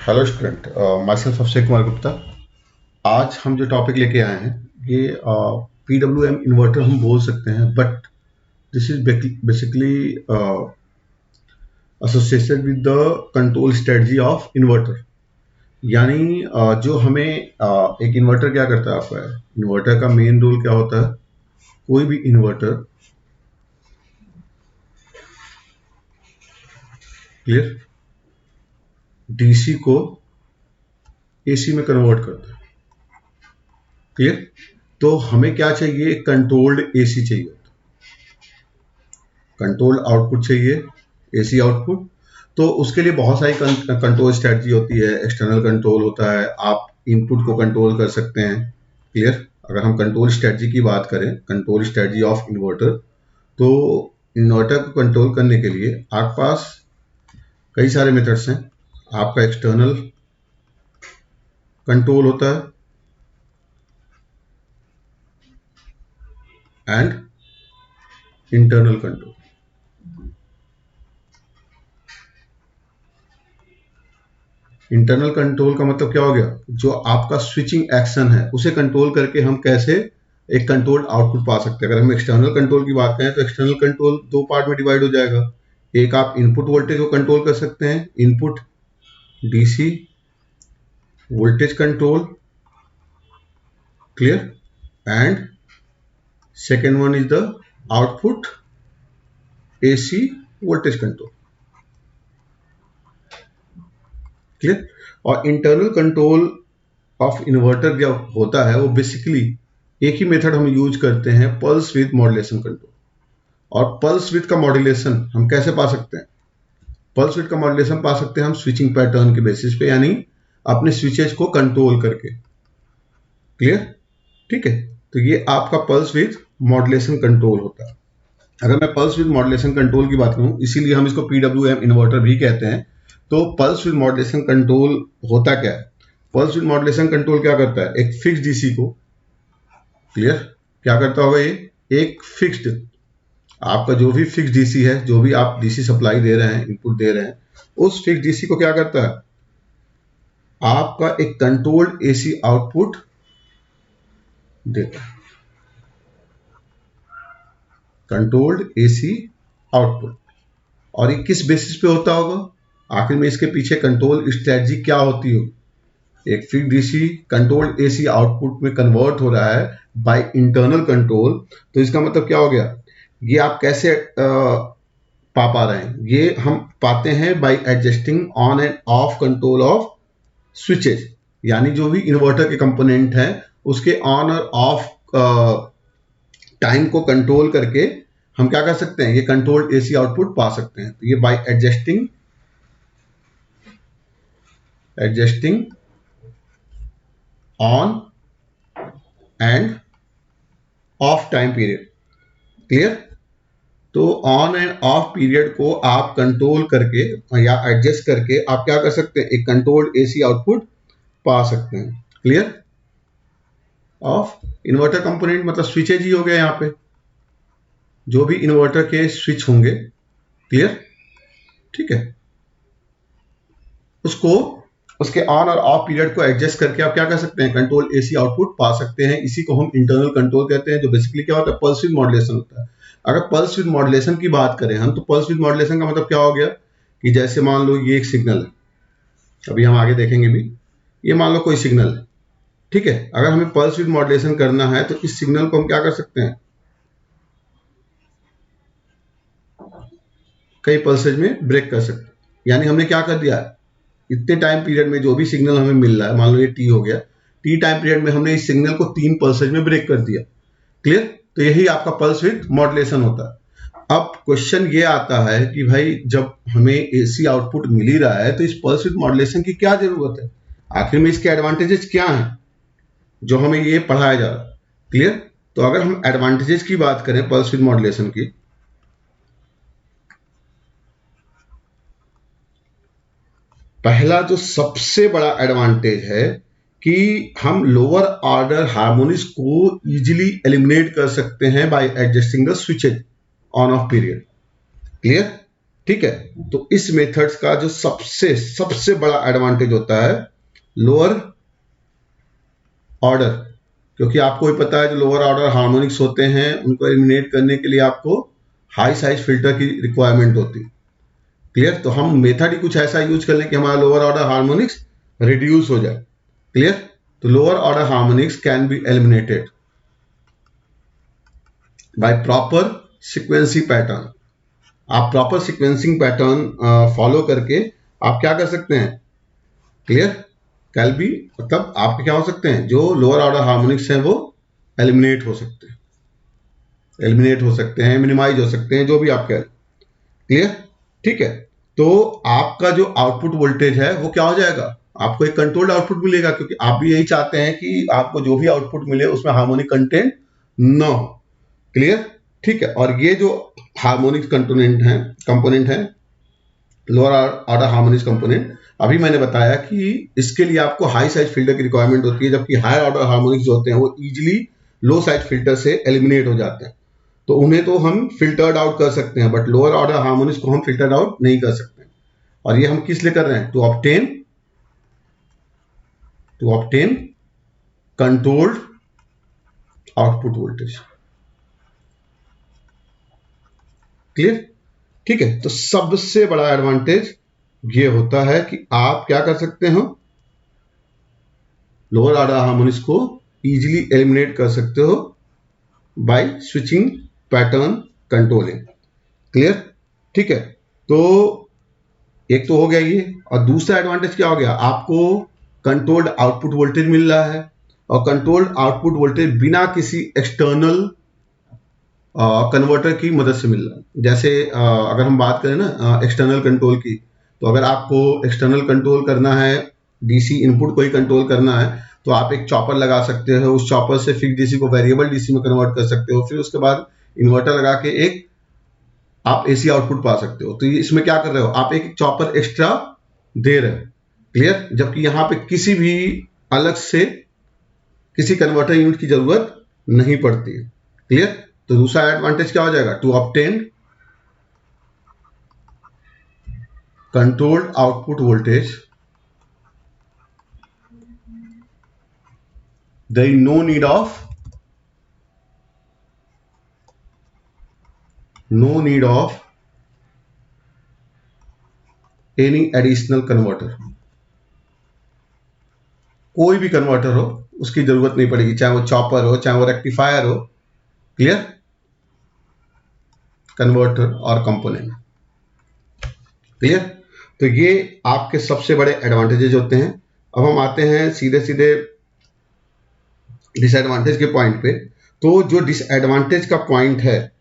Hello student, my self Abhishek Kumar Gupta. आज हम जो टॉपिक लेके आए हैं ये PWM इन्वर्टर हम बोल सकते हैं, but this is basically associated with the control strategy of inverter. यानी जो हमें एक इन्वर्टर क्या करता है, आपका इन्वर्टर का मेन रोल क्या होता है। कोई भी इन्वर्टर, क्लियर, डीसी को एसी में कन्वर्ट करता है, क्लियर। तो हमें क्या चाहिए, कंट्रोल्ड एसी चाहिए, कंट्रोल्ड आउटपुट चाहिए, एसी आउटपुट। तो उसके लिए बहुत सारी कंट्रोल स्ट्रेटजी होती है। एक्सटर्नल कंट्रोल होता है, आप इनपुट को कंट्रोल कर सकते हैं, क्लियर। अगर हम कंट्रोल स्ट्रेटजी की बात करें, कंट्रोल स्ट्रेटजी ऑफ इन्वर्टर, तो इन्वर्टर को कंट्रोल करने के लिए आपके पास कई सारे मेथड्स हैं। आपका एक्सटर्नल कंट्रोल होता है and internal control. Internal control का मतलब क्या हो गया, जो आपका स्विचिंग एक्शन है उसे कंट्रोल करके हम कैसे एक कंट्रोल्ड आउटपुट पा सकते हैं। अगर हम एक्सटर्नल कंट्रोल की बात करें तो एक्सटर्नल कंट्रोल दो पार्ट में डिवाइड हो जाएगा। एक, आप इनपुट वोल्टेज को कंट्रोल कर सकते हैं, input DC voltage control, clear. And second one is the output AC voltage control, clear. और इंटरनल कंट्रोल ऑफ इन्वर्टर जो होता है वो बेसिकली एक ही मेथड हम यूज करते हैं, पल्स विद मॉड्यूलेशन कंट्रोल। और पल्स विद का मॉड्यूलेशन हम कैसे पा सकते हैं, पल्स विद का मॉड्यूलेशन पा सकते हैं हम स्विचिंग पैटर्न के बेसिस पे, यानी अपने स्विचेज को कंट्रोल करके, क्लियर, ठीक है। तो ये आपका पल्स विद मॉड्यूलेशन कंट्रोल होता है। अगर मैं पल्स विद मॉड्यूलेशन कंट्रोल की बात करूं, इसीलिए हम इसको PWM इन्वर्टर भी कहते हैं। तो पल्स विद मॉड्यूलेशन कंट्रोल होता क्या है, पल्स विद मॉड्यूलेशन कंट्रोल क्या करता है, एक फिक्स डीसी को, क्लियर, क्या करता होगा ये, एक फिक्स्ड, आपका जो भी फिक्स डीसी है, जो भी आप डीसी सप्लाई दे रहे हैं, इनपुट दे रहे हैं, उस फिक्स डीसी को क्या करता है, आपका एक कंट्रोल्ड एसी आउटपुट देता है, कंट्रोल्ड एसी आउटपुट। और ये किस बेसिस पे होता होगा, आखिर में इसके पीछे कंट्रोल स्ट्रेटजी क्या होती होगी। एक fix DC controlled AC output में कन्वर्ट हो रहा है बाय इंटरनल कंट्रोल। तो इसका मतलब क्या हो गया, ये आप कैसे पा रहे हैं, ये हम पाते हैं bye adjusting on end of control of switches. यानी जो भी इन्वर्टर के कंपोनेंट हैं उसके ऑन और ऑफ टाइम को कंट्रोल करके हम क्या कर सकते हैं, ये कंट्रोल्ड एसी आउटपुट पा सकते हैं। तो ये bye adjusting on end of time period, clear. तो ऑन एंड ऑफ पीरियड को आप कंट्रोल करके या एडजस्ट करके आप क्या कर सकते हैं, एक कंट्रोल्ड एसी आउटपुट पा सकते हैं, क्लियर। ऑफ इन्वर्टर कंपोनेंट मतलब स्विचेज ही हो गया, यहाँ पे जो भी इन्वर्टर के स्विच होंगे, क्लियर, ठीक है, उसको उसके ऑन और ऑफ पीरियड को एडजस्ट करके आप क्या कर सकते हैं, कंट्रोल एसी आउटपुट पा सकते हैं। इसी को हम इंटरनल कंट्रोल कहते हैं, जो बेसिकली क्या होता है, पल्स विद मॉड्यूलेशन होता है। अगर पल्स विद मॉड्यूलेशन की बात करें हम, तो पल्स विद मॉड्यूलेशन का मतलब क्या हो गया कि जैसे मान लो ये एक सिग्नल है, अभी हम आगे देखेंगे भी, ये मान लो कोई सिग्नल है, ठीक है। अगर हमें पल्स विद मॉड्यूलेशन करना है तो इस सिग्नल को हम क्या कर सकते हैं, कई पल्सेज में ब्रेक कर सकते हैं। यानी हमने क्या कर दिया, इतने टाइम पीरियड में जो भी सिग्नल हमें मिल रहा है, मान लो ये टी हो गया, टी टाइम पीरियड में हमने इस सिग्नल को 3 पल्सेज में ब्रेक कर दिया, क्लियर। तो यही आपका पल्स विद मॉड्यूलेशन होता है। अब क्वेश्चन ये आता है कि भाई जब हमें एसी आउटपुट मिल ही रहा है तो इस पल्स विद मॉड्यूलेशन की क्या जरूरत है, आखिर में इसके एडवांटेजेस क्या हैं जो हमें ये पढ़ाया जा रहा है, क्लियर। तो अगर हम एडवांटेजेस की बात करें पल्स विद मॉड्यूलेशन की, पहला जो सबसे बड़ा एडवांटेज है कि हम लोअर ऑर्डर हार्मोनिक्स को इजीली एलिमिनेट कर सकते हैं bye adjusting the switches on off period, clear. ठीक है। तो इस मेथड्स का जो सबसे बड़ा एडवांटेज होता है लोअर ऑर्डर, क्योंकि आपको भी पता है जो लोअर ऑर्डर हार्मोनिक्स होते हैं उनको एलिमिनेट करने के लिए आपको हाई साइज फिल्टर की रिक्वायरमेंट होती है। क्लियर। तो हम मेथड ही कुछ ऐसा यूज कर लें कि हमारा लोअर ऑर्डर हार्मोनिक्स रिड्यूस हो जाए। क्लियर। तो lower order harmonics can be eliminated by proper sequence pattern. आप प्रॉपर सीक्वेंसिंग पैटर्न फॉलो करके आप क्या कर सकते हैं, क्लियर, कैन बी, मतलब आपके क्या हो सकते हैं, जो लोअर ऑर्डर हार्मोनिक्स हैं वो एलिमिनेट हो सकते हैं, मिनिमाइज हो सकते हैं, जो भी आप कह रहे हैं। क्लियर। ठीक है। तो आपका जो आउटपुट वोल्टेज है वो क्या हो जाएगा, आपको एक कंट्रोल्ड आउटपुट मिलेगा, क्योंकि आप भी यही चाहते हैं कि आपको जो भी आउटपुट मिले उसमें हार्मोनिक कंटेंट न हो। क्लियर। ठीक है। और ये जो हार्मोनिक्स कंपोनेंट है लोअर ऑर्डर हार्मोनिक्स कंपोनेंट, अभी मैंने बताया कि इसके लिए आपको हाई साइज फिल्टर की रिक्वायरमेंट होती है, जबकि हाई ऑर्डर हार्मोनिक्स जो होते हैं वो इजीली लो साइज फिल्टर से एलिमिनेट हो जाते हैं। तो उन्हें तो हम फिल्टर्ड आउट कर सकते हैं, बट लोअर ऑर्डर हार्मोनिक्स को हम फिल्टर्ड आउट नहीं कर सकते। और ये हम किस लिए कर रहे हैं, to obtain controlled output voltage. Clear. ठीक है। तो सबसे बड़ा एडवांटेज ये होता है कि आप क्या कर सकते हो, लोअर ऑर्डर हार्मोनिक्स को इजीली एलिमिनेट कर सकते हो by switching pattern controlling. Clear. ठीक है। तो एक तो हो गया ये, और दूसरा एडवांटेज क्या हो गया, आपको कंट्रोल्ड आउटपुट वोल्टेज मिल रहा है, और कंट्रोल्ड आउटपुट वोल्टेज बिना किसी एक्सटर्नल कन्वर्टर की मदद से मिल रहा है। जैसे अगर हम बात करें ना एक्सटर्नल कंट्रोल की, तो अगर आपको एक्सटर्नल कंट्रोल करना है, डीसी इनपुट को ही कंट्रोल करना है, तो आप एक चॉपर लगा सकते हो, उस चॉपर से फिक्स डीसी को वेरिएबल डीसी में कन्वर्ट कर सकते हो, फिर उसके बाद इन्वर्टर लगा के एक आप एसी आउटपुट पा सकते हो। तो इसमें क्या कर रहे हो, आप एक चॉपर एक्स्ट्रा दे रहे हो। क्लियर। जबकि यहां पे किसी भी अलग से किसी कन्वर्टर यूनिट की जरूरत नहीं पड़ती है। क्लियर। तो दूसरा एडवांटेज क्या हो जाएगा, to obtain controlled output voltage there is no need of any additional converter। कोई भी कन्वर्टर हो उसकी जरूरत नहीं पड़ेगी, चाहे वो चॉपर हो, चाहे वो रेक्टिफायर हो। क्लियर। कन्वर्टर और कंपोनेंट। क्लियर। तो ये आपके सबसे बड़े एडवांटेजेस होते हैं। अब हम आते हैं सीधे सीधे डिसएडवांटेज के पॉइंट पे। तो जो डिसएडवांटेज का पॉइंट है,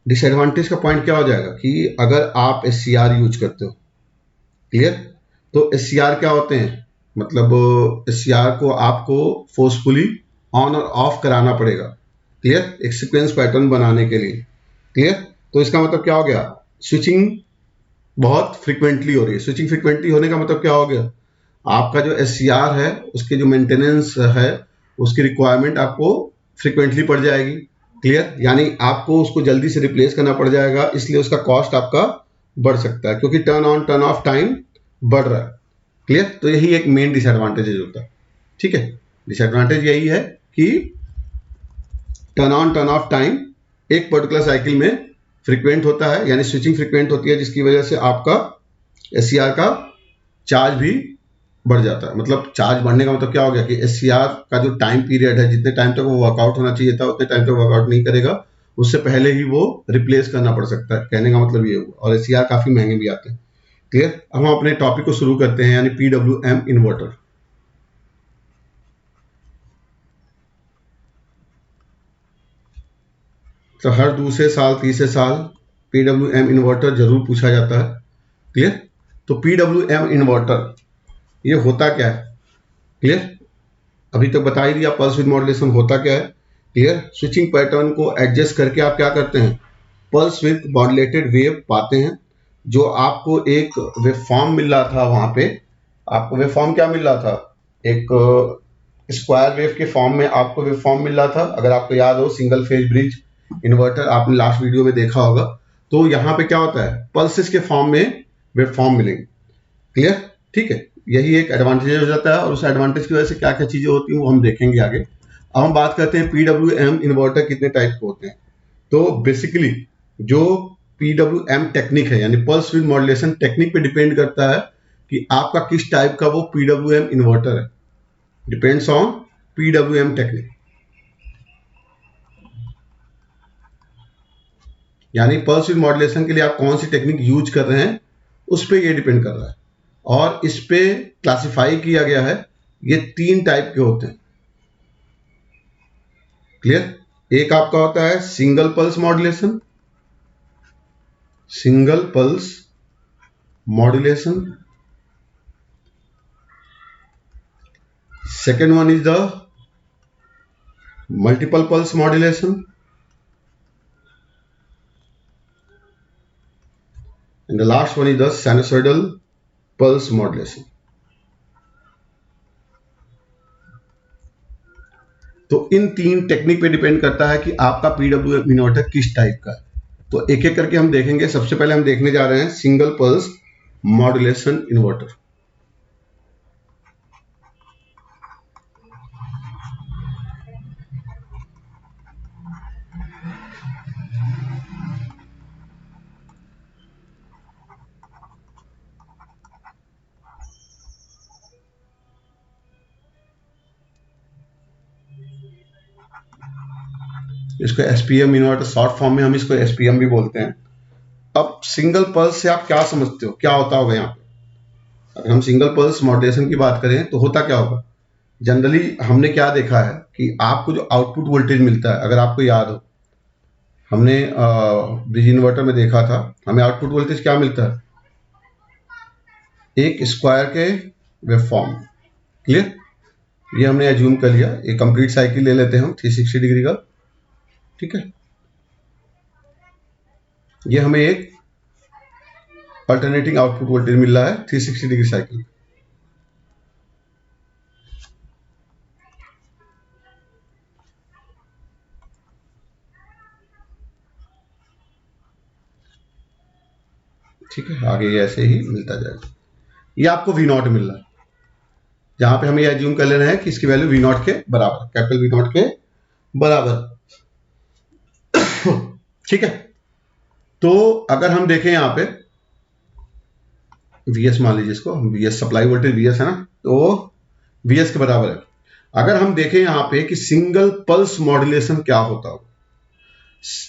डिसएडवांटेज का पॉइंट क्या हो जाएगा कि अगर आप SCR यूज करते हो, क्लियर, तो SCR क्या होते हैं, मतलब SCR को आपको फोर्सफुली ऑन और ऑफ कराना पड़ेगा। क्लियर। एक सीक्वेंस पैटर्न बनाने के लिए। क्लियर। तो इसका मतलब क्या हो गया, स्विचिंग बहुत फ्रीक्वेंटली हो रही है। स्विचिंग फ्रीक्वेंटली होने का मतलब क्या हो गया, आपका जो SCR है उसके जो मेंटेनेंस है उसकी रिक्वायरमेंट आपको फ्रीक्वेंटली पड़ जाएगी। क्लियर। यानी आपको उसको जल्दी से रिप्लेस करना पड़ जाएगा, इसलिए उसका कॉस्ट आपका बढ़ सकता है, क्योंकि turn on turn off time बढ़ रहा है। क्लियर। तो यही एक मेन डिसएडवांटेज होता है। ठीक है। डिसएडवांटेज यही है कि turn on turn off time एक पर्टिकुलर साइकिल में फ्रीक्वेंट होता है, यानी स्विचिंग फ्रीक्वेंट होती है, जिसकी वजह से आपका SCR का चार्ज भी बढ़ जाता है। मतलब चार्ज बढ़ने का मतलब क्या हो गया कि SCR का जो टाइम पीरियड है, जितने टाइम तक वो वर्कआउट होना चाहिए था उतने टाइम तक वर्कआउट नहीं करेगा, उससे पहले ही वो रिप्लेस करना पड़ सकता है। कहने का मतलब ये हुआ। और SCR काफी महंगे भी आते हैं। क्लियर। अब हम अपने टॉपिक को शुरू करते हैं, यानी PWM इन्वर्टर। तो हर दूसरे साल तीसरे साल PWM इन्वर्टर जरूर पूछा जाता है। क्लियर। तो PWM इन्वर्टर ये होता क्या है, क्लियर, अभी तक बता ही दिया पल्स विद मॉड्यूलेशन होता क्या है। क्लियर। स्विचिंग पैटर्न को एडजस्ट करके आप क्या करते हैं, पल्स विद मॉड्यूलेटेड वेव पाते हैं। जो आपको एक वेवफॉर्म मिल रहा था, वहां पे आपको वेवफॉर्म क्या मिल रहा था, एक स्क्वायर वेव के फॉर्म में आपको वेवफॉर्म मिल रहा था। अगर आपको याद हो, सिंगल फेज ब्रिज इन्वर्टर आपने लास्ट वीडियो में देखा होगा। तो यहाँ पे क्या होता है, पल्सेस के फॉर्म में वेव फॉर्म मिलेंगे। क्लियर? ठीक है, यही एक एडवांटेज हो जाता है, और उस एडवांटेज की वजह से क्या क्या चीजें होती हैं वो हम देखेंगे आगे। अब हम बात करते हैं PWM इन्वर्टर कितने टाइप के होते हैं। तो बेसिकली जो PWM टेक्निक है, यानी पल्स विद मॉड्यूलेशन टेक्निक पे डिपेंड करता है कि आपका किस टाइप का वो PWM इन्वर्टर है। डिपेंड्स ऑन PWM टेक्निक, यानी पल्स विद मॉड्यूलेशन के लिए आप कौन सी टेक्निक यूज कर रहे हैं उस पर ये डिपेंड कर रहा है। और इस पे क्लासिफाई किया गया है, ये 3 टाइप के होते हैं। क्लियर? एक आपका होता है single pulse modulation, single pulse modulation. Second one is the multiple pulse modulation, and the last one is the sinusoidal pulse modulation. तो इन 3 टेक्निक पे डिपेंड करता है कि आपका PWM इन्वर्टर किस टाइप का है। तो एक एक करके हम देखेंगे। सबसे पहले हम देखने जा रहे हैं सिंगल पल्स मॉड्यूलेशन इन्वर्टर। इसको SPM इन्वर्टर, शॉर्ट फॉर्म में हम इसको SPM भी बोलते हैं। अब सिंगल पल्स से आप क्या समझते हो, क्या होता होगा यहाँ पे? अगर हम सिंगल पल्स मॉड्यूलेशन की बात करें तो होता क्या होगा? जनरली हमने क्या देखा है कि आपको जो आउटपुट वोल्टेज मिलता है, अगर आपको याद हो, हमने ब्रिज इन्वर्टर में देखा था, हमें आउटपुट वोल्टेज क्या मिलता है? एक स्क्वायर के वेवफॉर्म। क्लियर? ये हमने एज्यूम कर लिया। एक कंप्लीट साइकिल ले लेते हैं हम 360 डिग्री का। ठीक है, ये हमें एक अल्टरनेटिंग आउटपुट वोल्टेज मिल रहा है 360 डिग्री साइकिल। ठीक है, आगे ये ऐसे ही मिलता जाएगा। ये आपको V0 मिल रहा है, जहां पे हमें ये एज्यूम कर लेना है कि इसकी वैल्यू V0 के बराबर, कैपिटल V0 के बराबर। ठीक है, तो अगर हम देखें यहाँ पे VS, मान लीजिए इसको VS, सप्लाई वोल्टेज VS है ना, तो VS के बराबर है। अगर हम देखें यहाँ पे कि सिंगल पल्स मॉड्यूलेशन क्या होता है,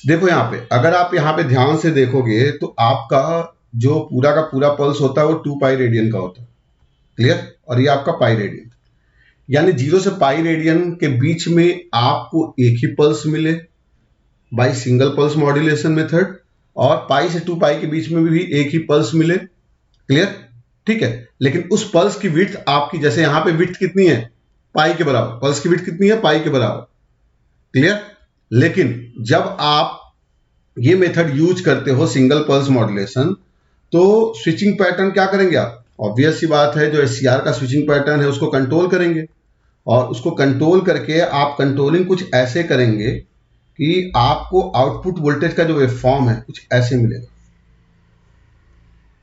देखो यहाँ पे, अगर आप यहाँ पे ध्यान से देखोगे तो आपका जो पूरा का पूरा पल्स होता है वो 2 पाई रेडियन का होता है। क्लियर? और ये आपका पाई रेडियन, यानी 0 से पाई रेडियन के बीच में आपको एक ही पल्स मिले by single pulse modulation method, और पाई से 2 पाई के बीच में भी एक ही पल्स मिले। क्लियर? ठीक है, लेकिन उस पल्स की विड्थ आपकी, जैसे यहां पे विड्थ कितनी है? पाई के बराबर। पल्स की विड्थ कितनी है? पाई के बराबर। क्लियर? लेकिन जब आप ये मेथड यूज करते हो सिंगल पल्स मॉड्यूलेशन, तो स्विचिंग पैटर्न क्या करेंगे आप? ऑब्वियस सी बात है, जो SCR का स्विचिंग पैटर्न है उसको कंट्रोल करेंगे, और उसको कंट्रोल करके आप कंट्रोलिंग कुछ ऐसे करेंगे कि आपको आउटपुट वोल्टेज का जो वेवफॉर्म है कुछ ऐसे मिलेगा।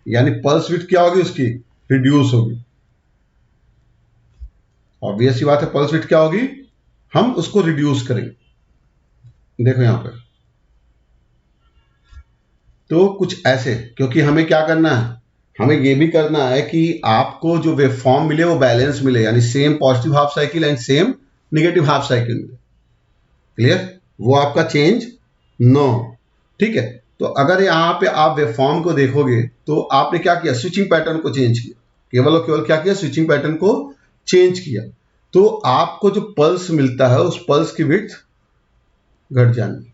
यानी पल्स विड्थ क्या होगी? उसकी रिड्यूस होगी। ऑब्वियस सी बात है, पल्स विड्थ क्या होगी? हम उसको रिड्यूस करेंगे। देखो यहां पर, तो कुछ ऐसे, क्योंकि हमें क्या करना है, हमें ये भी करना है कि आपको जो वेवफॉर्म मिले वो बैलेंस मिले, यानी same positive half cycle and same negative half cycle मिले। क्लियर? वो आपका चेंज नो। ठीक है, तो अगर यहाँ पे आप वेवफॉर्म को देखोगे तो आपने क्या किया? स्विचिंग पैटर्न को चेंज किया, केवल और केवल क्या किया? स्विचिंग पैटर्न को चेंज किया। तो आपको जो पल्स मिलता है उस पल्स की विड्थ घट जानी।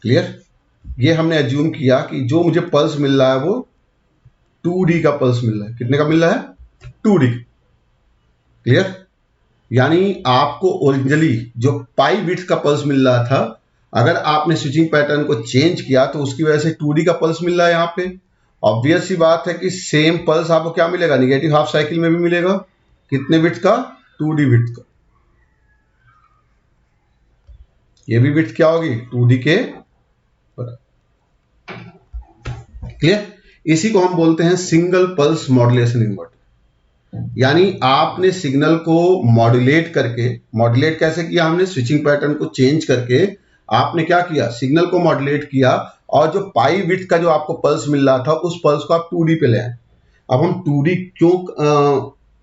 क्लियर? ये हमने एज्यूम किया कि जो मुझे पल्स मिल रहा है वो 2D का पल्स मिल रहा है। कितने का मिल रहा है? 2D। क्लियर? यानी आपको ओरिजिनली जो पाई विड्थ का पल्स मिल रहा था, अगर आपने स्विचिंग पैटर्न को चेंज किया तो उसकी वजह से 2D का पल्स मिल रहा है। यहाँ पे ऑब्वियस सी बात है कि सेम पल्स आपको क्या मिलेगा? नेगेटिव हाफ साइकिल में भी मिलेगा। कितने विड्थ का? 2D विड्थ का। ये भी विड्थ क्या होगी 2d के बराबर। क्लियर? इसी को हम बोलते हैं सिंगल पल्स मॉड्यूलेशन इन्वर्टर। यानी आपने सिग्नल को मॉड्यूलेट करके, मॉड्यूलेट कैसे किया हमने, स्विचिंग पैटर्न को चेंज करके आपने क्या किया, सिग्नल को मॉड्यूलेट किया, और जो पाई विड्थ का जो आपको पल्स मिल रहा था उस पल्स को आप 2d पे ले आए। अब हम 2d क्यों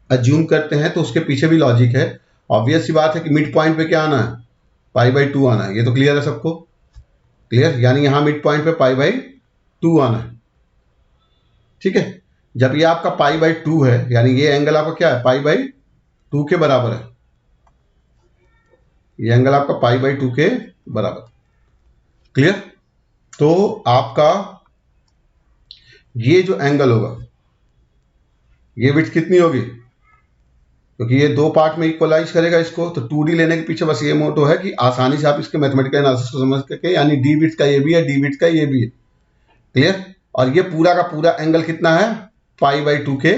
अज्यूम करते हैं, तो उसके पीछे भी लॉजिक है। ऑब्वियस सी बात है कि मिड पॉइंट पे क्या आना है, π/2 आना है। ये तो क्लियर है सबको? क्लियर? यानी यहां मिड पॉइंट पे π/2 आना है। ठीक है? जब ये आपका π/2 है, यानी ये एंगल आपका क्या है, π/2 के बराबर है। ये एंगल आपका π/2 के बराबर। क्लियर? तो आपका ये जो एंगल होगा, ये विड्थ कितनी होगी, क्योंकि ये दो पार्ट में इक्वलाइज करेगा इसको, तो 2d लेने के पीछे बस ये मोटो है कि आसानी से आप इसके मैथमेटिकल एनालिसिस को समझ सके। यानी d विड्थ का ये भी है, d विड्थ का ये भी है। क्लियर? और ये पूरा का पूरा एंगल कितना है, π/2 के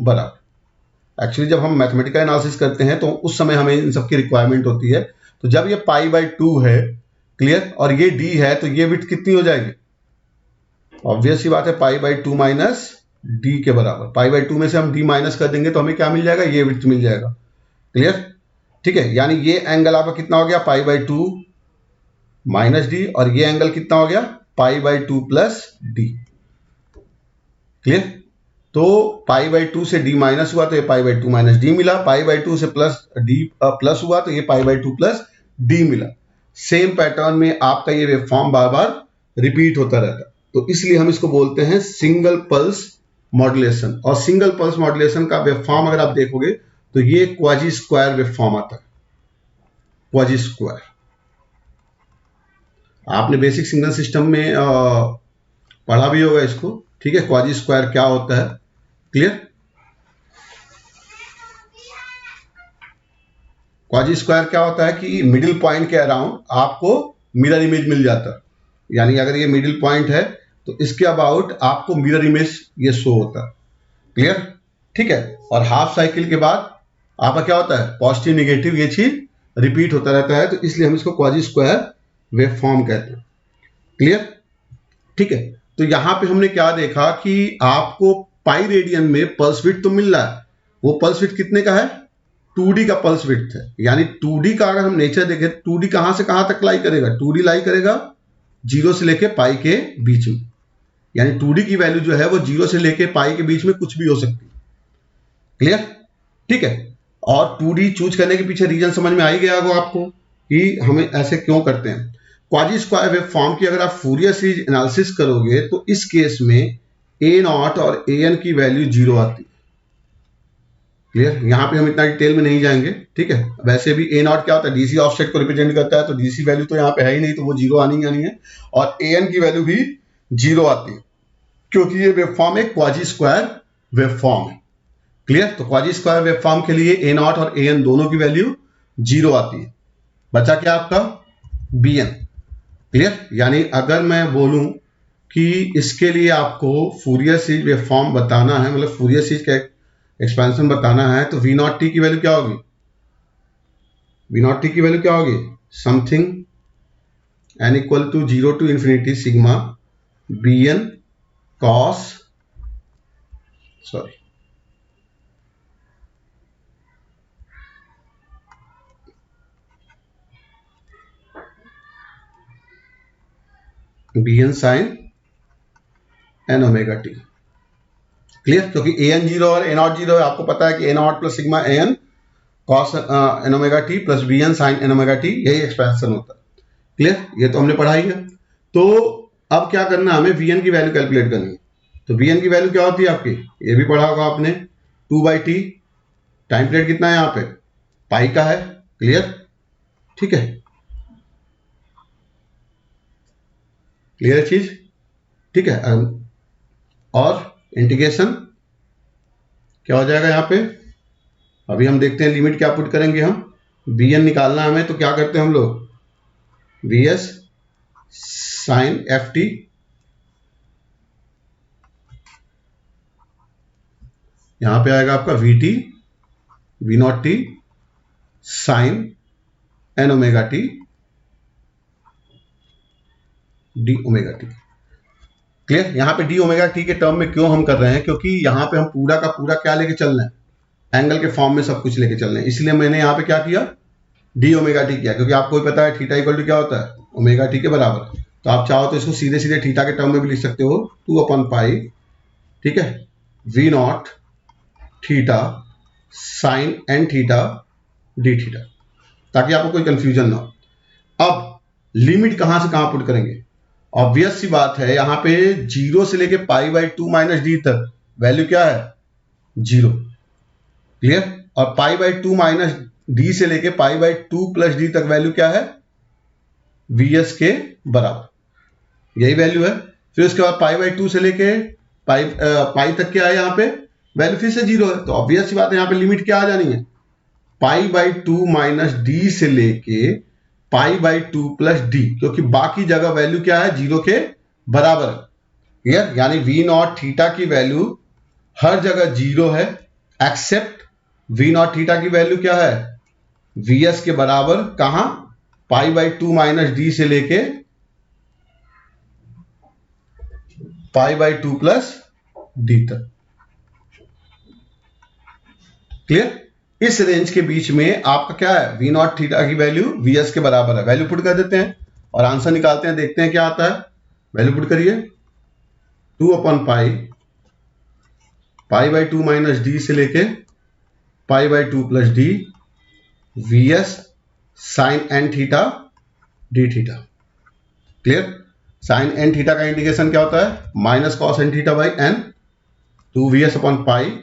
बराबर। एक्चुअली जब हम मैथमेटिकल एनालिसिस करते हैं तो उस समय हमें इन सबकी रिक्वायरमेंट होती है। तो जब ये π/2 है, क्लियर, और ये d है, तो ये विड्थ कितनी हो जाएगी, ऑब्वियस सी बात है π/2 माइनस d के बराबर। π/2 में से हम d माइनस कर देंगे तो हमें क्या मिल जाएगा, ये विड्थ मिल जाएगा। क्लियर? ठीक है? यानी ये एंगल आपका कितना हो गया, π/2 माइनस डी, और ये एंगल कितना हो गया, π/2 प्लस डी। क्लियर? तो π/2 से d माइनस हुआ तो ये π/2 माइनस डी मिला, π/2 से प्लस d प्लस हुआ तो ये π/2 प्लस डी मिला। सेम पैटर्न में आपका ये वेवफॉर्म बार बार रिपीट होता रहता है, तो इसलिए हम इसको बोलते हैं सिंगल पल्स मॉड्यूलेशन। और सिंगल पल्स मॉड्यूलेशन का वेवफॉर्म अगर आप देखोगे तो ये क्वाजी स्क्वायर वेवफॉर्म आता है। क्वाजी स्क्वायर आपने बेसिक सिग्नल सिस्टम में पढ़ा भी होगा इसको। ठीक है? क्वाजी स्क्वायर क्या होता है, क्लियर? क्वाजी स्क्वायर क्या होता है कि मिडिल पॉइंट के अराउंड आपको मिरर इमेज मिल जाता है। यानी अगर ये मिडिल पॉइंट है तो इसके अबाउट आपको मिरर इमेज ये शो होता है। क्लियर? ठीक है? और हाफ साइकिल के बाद आपका क्या होता है, पॉजिटिव निगेटिव ये चीज रिपीट होता रहता है, तो इसलिए हम इसको क्वाजी स्क्वायर वेवफॉर्म कहते हैं। क्लियर? ठीक है? तो यहां पे हमने क्या देखा कि आपको पाई रेडियन में पल्स विड्थ तो मिल रहा है। वो पल्स विड्थ कितने का है, 2d का पल्स विड्थ है। यानी 2d का अगर हम नेचर देखें, 2d कहां से कहां तक लाई करेगा, 2d लाई करेगा 0 से लेके पाई के बीच में। यानी 2d की वैल्यू जो है वो 0 से लेके पाई के बीच में कुछ भी हो सकती है। क्लियर? ठीक है? और 2d चूज करने के पीछे रीजन समझ में आ ही गया होगा आपको कि हमें ऐसे क्यों करते हैं। क्वाजी स्क्वायर वेवफॉर्म की अगर आप फूरियर सीरीज एनालिसिस करोगे तो इस केस में a0 और an की वैल्यू 0 आती है। क्लियर? यहां पे हम इतना डिटेल में नहीं जाएंगे। ठीक है? वैसे भी a0 क्या होता है, डीसी ऑफसेट को रिप्रेजेंट करता है, तो डीसी वैल्यू तो यहाँ पे है ही नहीं, तो वो 0 आनी ही आनी है। और an की वैल्यू भी 0 आती है, क्योंकि ये वेवफॉर्म एक क्वाजी स्क्वायर वेवफॉर्म है। क्लियर? तो क्वाजी स्क्वायर वेवफॉर्म के लिए a0 और an दोनों की वैल्यू 0 आती है। बचा क्या आपका, bn। क्लियर? यानी अगर मैं बोलूं कि इसके लिए आपको फूरियर सीरीज वेवफॉर्म बताना है, मतलब फूरियर सीरीज का एक्सपेंशन बताना है, तो v0t की वैल्यू क्या होगी, v0t की वैल्यू क्या होगी, something n equal to 0 to infinity sigma bn cos, sorry bn sin n omega t. Clear? क्योंकि an 0 और a0 0 है, आपको पता है कि a0 plus sigma an cos n omega T plus bn sin n omega T, यही expansion होता है। क्लियर? ये तो हमने पढ़ाई है। तो अब क्या करना है, हमें vn की वैल्यू कैलकुलेट करनी है। तो vn की वैल्यू क्या होती है आपकी, ये भी पढ़ा होगा आपने, 2/t। टाइम पीरियड कितना है यहाँ पे, पाई का है। क्लियर? ठीक है? क्लियर चीज? ठीक है? और इंटीग्रेशन क्या हो जाएगा यहाँ पे, अभी हम देखते हैं लिमिट क्या पुट करेंगे हम। bn निकालना है हमें, तो क्या करते हैं हम लोग, vs sin ft यहां पे आएगा आपका vt v0t sin n omega T D omega t. Clear? यहाँ पे डी ओमेगा टी के टर्म में क्यों हम कर रहे हैं, क्योंकि यहाँ पे हम पूरा का पूरा क्या लेके चल रहे हैं, एंगल के फॉर्म में सब कुछ लेके चल रहे हैं, इसलिए मैंने यहाँ पे क्या किया, डी ओमेगा टी किया, क्योंकि आपको पता है थीटा इक्वल टू क्या होता है, ओमेगा टी के बराबर। तो आप चाहो तो इसको सीधे सीधे थीटा के टर्म में भी लिख सकते हो, 2/पाई, ठीक है, V naught theta sine n theta D theta, ताकि आपको कोई कंफ्यूजन ना हो। अब लिमिट कहां से कहां पुट करेंगे, ऑब्वियस सी बात है, यहां पे 0 से लेके π/2 माइनस डी तक वैल्यू क्या है, 0। क्लियर? और π/2 माइनस डी से लेके π/2 प्लस डी तक वैल्यू क्या है, vs के बराबर, यही वैल्यू है। फिर उसके बाद π/2 से लेके पाई तक क्या है, यहाँ पे वैल्यू फिर से 0 है। तो ऑब्वियस सी बात है, यहाँ पे लिमिट क्या आ जानी है, π/2 माइनस डी से लेके π/2 प्लस डी, क्योंकि बाकी जगह वैल्यू क्या है, 0 के बराबर। क्लियर? यानी वी नॉट थीटा की वैल्यू हर जगह 0 है, एक्सेप्ट वी नॉट थीटा की वैल्यू क्या है, vs के बराबर, कहां, π/2 माइनस डी से लेके π/2 प्लस डी तक। क्लियर? इस रेंज के बीच में आपका क्या है, वी नॉट थीटा की वैल्यू vs के बराबर है। वैल्यू पुट कर देते हैं और आंसर निकालते हैं, देखते हैं क्या आता है। वैल्यू पुट करिए, 2/पाई π/2 माइनस डी से लेके π/2 plus D vs sine n theta D theta. Clear? Sine n theta का इंडिकेशन क्या होता है, minus cos n theta by n, 2vs/पाई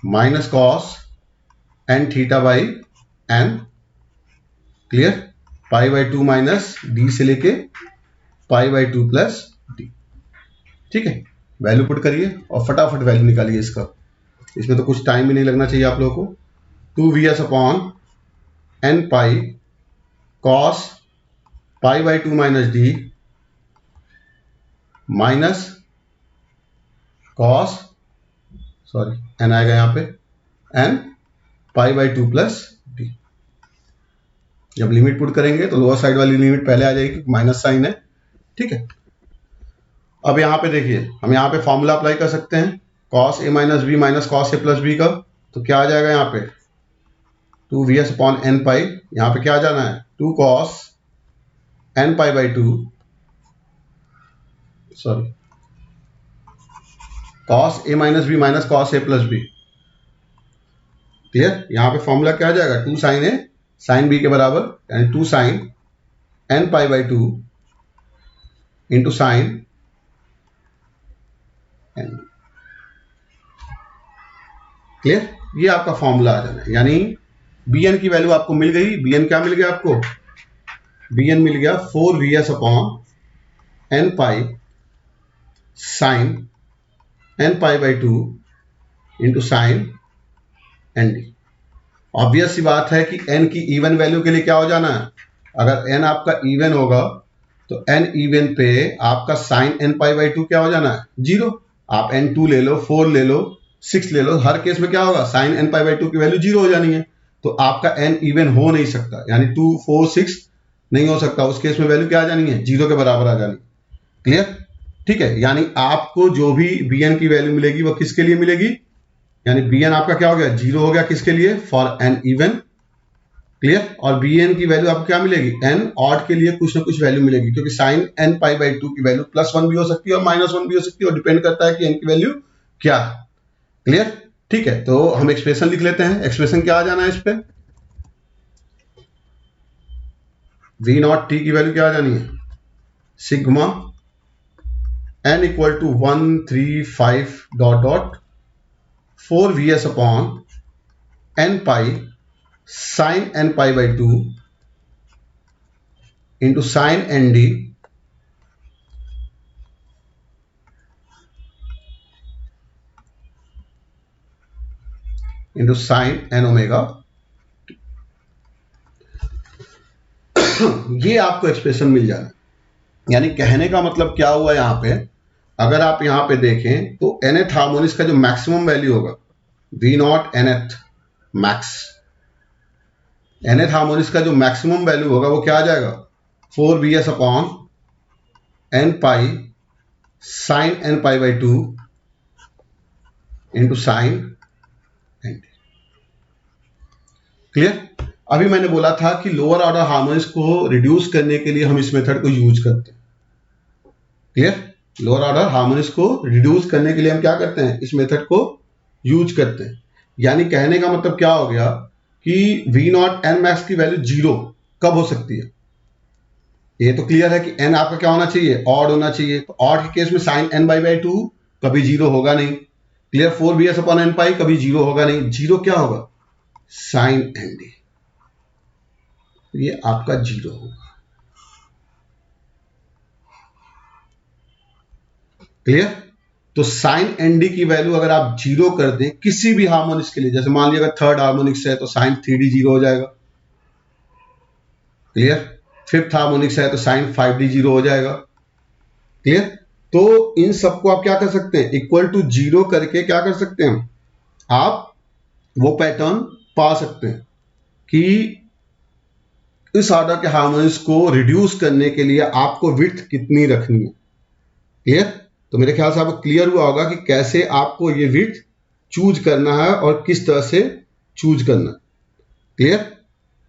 minus cos n theta by n. Clear? π/2 minus D से लेके π/2 प्लस डी। ठीक है, वैल्यू पुट करिए और फटाफट वैल्यू निकालिए इसका, इसमें तो कुछ टाइम भी नहीं लगना चाहिए आप लोगों को। 2vs/n pi cos π/2 minus D minus cos, sorry n आएगा यहाँ पे, एन π/2 प्लस डी। जब लिमिट पुट करेंगे तो लोअर साइड वाली लिमिट पहले आ जाएगी, माइनस साइन है। ठीक है, अब यहाँ पे देखिए, हम यहाँ पे फॉर्मूला अप्लाई कर सकते हैं, cos A minus B minus cos A plus B का। तो क्या आ जाएगा यहाँ पे, 2vs/n पाई, यहाँ पे क्या आ जाना है, 2 cos n π/2, sorry cos a minus B minus cos a plus B. Clear? यहाँ पे फॉर्मूला क्या आ जाएगा, 2 sin a sin b के बराबर, यानी 2 sin n π/2 into sine n। Clear? ये आपका फॉर्मूला आ जाना है, यानी bn की वैल्यू आपको मिल गई। bn क्या मिल गया आपको, bn मिल गया 4vs/n pi sine n π/2 into sine n D. Obvious सी बात है कि n की इवन वैल्यू के लिए क्या हो जाना है, अगर n आपका इवन होगा तो n इवन पे आपका साइन n π/2 क्या हो जाना है, 0। आप n2 ले लो, 4 ले लो, 6 ले लो, हर केस में क्या होगा, साइन n π/2 की वैल्यू 0 हो जानी है। तो आपका n इवन हो नहीं सकता, यानी 2, 4, 6 नहीं हो सकता। उस केस में वैल्यू क्या आ जानी है, 0 के बराबर आ जानी। क्लियर? ठीक है, यानी आपको जो भी bn की वैल्यू मिलेगी वो किसके लिए मिलेगी, यानी bn आपका क्या हो गया, 0 हो गया, किसके लिए, फॉर n इवन। क्लियर? और bn की वैल्यू आपको क्या मिलेगी, n ऑड के लिए कुछ ना कुछ वैल्यू मिलेगी, क्योंकि साइन n π/2 की वैल्यू +1 भी हो सकती है और -1 भी हो सकती है, और डिपेंड करता है कि n की वैल्यू क्या है। क्लियर? ठीक है, तो हम एक्सप्रेशन लिख लेते हैं। एक्सप्रेशन क्या आ जाना है इस पे, v नॉट t की वैल्यू क्या आ जानी है, sigma n equal to 135 dot dot 4vs/n pi sine n π/2 into sine n D into sine n omega. ये आपको एक्सप्रेशन मिल जाना, यानी कहने का मतलब क्या हुआ यहां पे, अगर आप यहां पे देखें तो nth हार्मोनिक्स का जो मैक्सिमम वैल्यू होगा, v not nth max, nth harmonics का जो मैक्सिमम वैल्यू होगा वो क्या आ जाएगा, 4bs upon n pi sine n pi by 2 into sine n। Clear. अभी मैंने बोला था कि लोअर ऑर्डर हार्मोनिक्स को रिड्यूस करने के लिए हम इस मेथड को यूज करते हैं। क्लियर। लोअर ऑर्डर हार्मोनिक्स को रिड्यूस करने के लिए हम क्या करते हैं, इस मेथड को यूज करते हैं। यानी कहने का मतलब क्या हो गया कि वी नॉट एन मैक्स की वैल्यू 0 कब हो सकती है। ये तो क्लियर है कि n आपका क्या होना चाहिए, ऑड होना चाहिए। तो ऑड के केस में साइन n बाई 2 कभी 0 होगा नहीं। क्लियर। 4bs अपॉन n पाई कभी 0 होगा नहीं। 0 क्या होगा, साइन nd, ये आपका 0 होगा। क्लियर। तो साइन nd की वैल्यू अगर आप 0 कर दें किसी भी हार्मोनिक्स के लिए, जैसे मान लिया अगर थर्ड हार्मोनिक्स है तो साइन 3d 0 हो जाएगा। क्लियर। फिफ्थ हार्मोनिक्स है तो साइन 5d 0 हो जाएगा। क्लियर। तो इन सबको आप क्या कर सकते हैं, इक्वल टू 0 करके क्या कर सकते हैं, आप वो पैटर्न पा सकते हैं कि इस ऑर्डर के हार्मोनिक्स को रिड्यूस करने के लिए आपको विड्थ कितनी रखनी है। क्लियर। तो मेरे ख्याल से आपको क्लियर हुआ होगा कि कैसे आपको ये विड्थ चूज करना है और किस तरह से चूज करना है। क्लियर।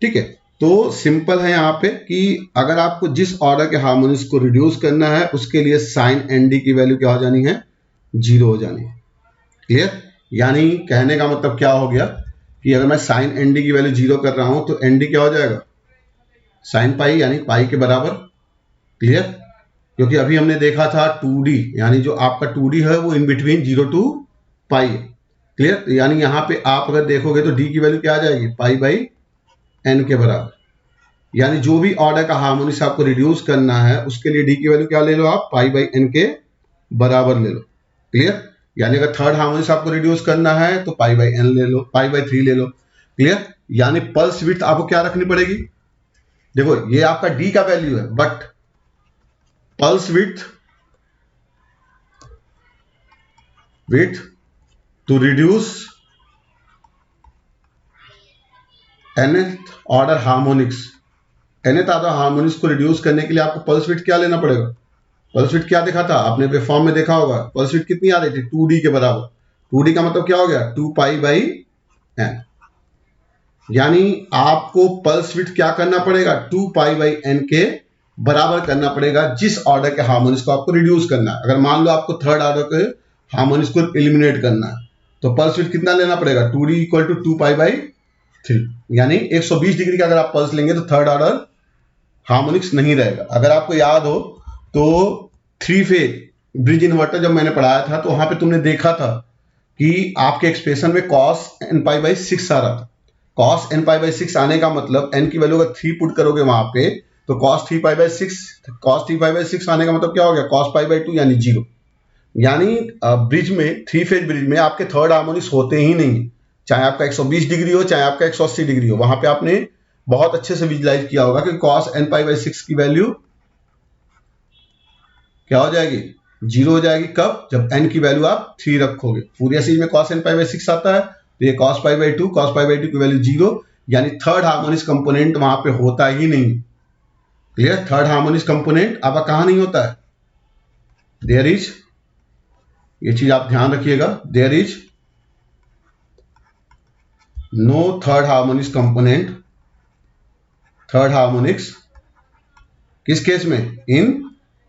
ठीक है। तो सिंपल है यहाँ पे कि अगर आपको जिस ऑर्डर के हार्मोनिक्स को रिड्यूस करना है उसके लिए साइन nd की वैल्यू क्या हो जानी है, 0 हो जानी है। क्लियर। यानी कहने का मतलब क्या हो गया कि अगर मैं साइन nd की वैल्यू 0 कर रहा हूं तो nd क्या हो जाएगा, साइन पाई, यानी पाई के बराबर। क्लियर। क्योंकि अभी हमने देखा था 2d, यानी जो आपका 2d है वो इन बिटवीन 0 टू पाई है। क्लियर। यानी यहां पे आप अगर देखोगे तो d की वैल्यू क्या आ जाएगी, पाई बाई n के बराबर। यानी जो भी ऑर्डर का हार्मोनिक्स आपको रिड्यूस करना है उसके लिए डी की वैल्यू क्या ले लो आप, पाई बाई एन के बराबर ले लो। क्लियर। यानी अगर थर्ड हार्मोनिक्स आपको रिड्यूस करना है तो पाई बाई एन ले लो, पाई बाई 3 ले लो। क्लियर। यानी पल्स विड्थ आपको क्या रखनी पड़ेगी, देखो ये आपका डी का वैल्यू है, but pulse width to reduce nth order harmonics, nth order harmonics को रिड्यूस करने के लिए आपको पल्स विड्थ क्या लेना पड़ेगा। पल्स विड्थ क्या देखा था आपने, वेवफॉर्म में देखा होगा, पल्स विड्थ कितनी आ रही थी, 2d के बराबर। 2d का मतलब क्या हो गया, 2 पाई बाई एन। यानी आपको पल्स विड्थ क्या करना पड़ेगा, 2 पाई बाई एन के बराबर करना पड़ेगा जिस ऑर्डर के हार्मोनिक्स को आपको रिड्यूस करना है। अगर मान लो आपको थर्ड ऑर्डर के हार्मोनिक्स को एलिमिनेट करना है तो पल्स विड्थ कितना लेना पड़ेगा, 2d equal to 2 pi by 3। यानी 120 डिग्री का अगर आप पल्स लेंगे तो थर्ड ऑर्डर हार्मोनिक्स नहीं रहेगा। अगर आपको याद हो तो 3 फेज ब्रिज इन्वर्टर जब मैंने पढ़ाया था तो वहां पे तुमने देखा था कि आपके एक्सप्रेशन में cos n पाई बाई 6 आ रहा था। cos n पाई बाई 6 आने का मतलब n की वैल्यू अगर 3 पुट करोगे वहां पे तो cos 3 pi by 6, cos 3 pi by 6 आने का मतलब क्या हो गया, cos पाई बाई 2 यानी 0। यानी ब्रिज में, 3 फेज ब्रिज में आपके थर्ड हार्मोनिक्स होते ही नहीं, चाहे आपका 120 डिग्री हो चाहे आपका 180 डिग्री हो। वहां पे आपने बहुत अच्छे से विजुलाइज किया होगा कि cos n पाई बाई 6 की वैल्यू क्या हो जाएगी, 0 हो जाएगी। कब, जब n की वैल्यू आप 3 रखोगे। फूरियर सीरीज में cos n पाई बाई 6 आता है तो ये cos pi by 2, cos pi by 2 की वैल्यू 0, यानी थर्ड हार्मोनिक्स कंपोनेंट वहां पे होता ही नहीं। क्लियर। थर्ड हार्मोनिक्स कंपोनेंट आपका कहां नहीं होता है, देयर इज, ये चीज आप ध्यान रखिएगा, there is no third harmonics component, third harmonics किस केस में, इन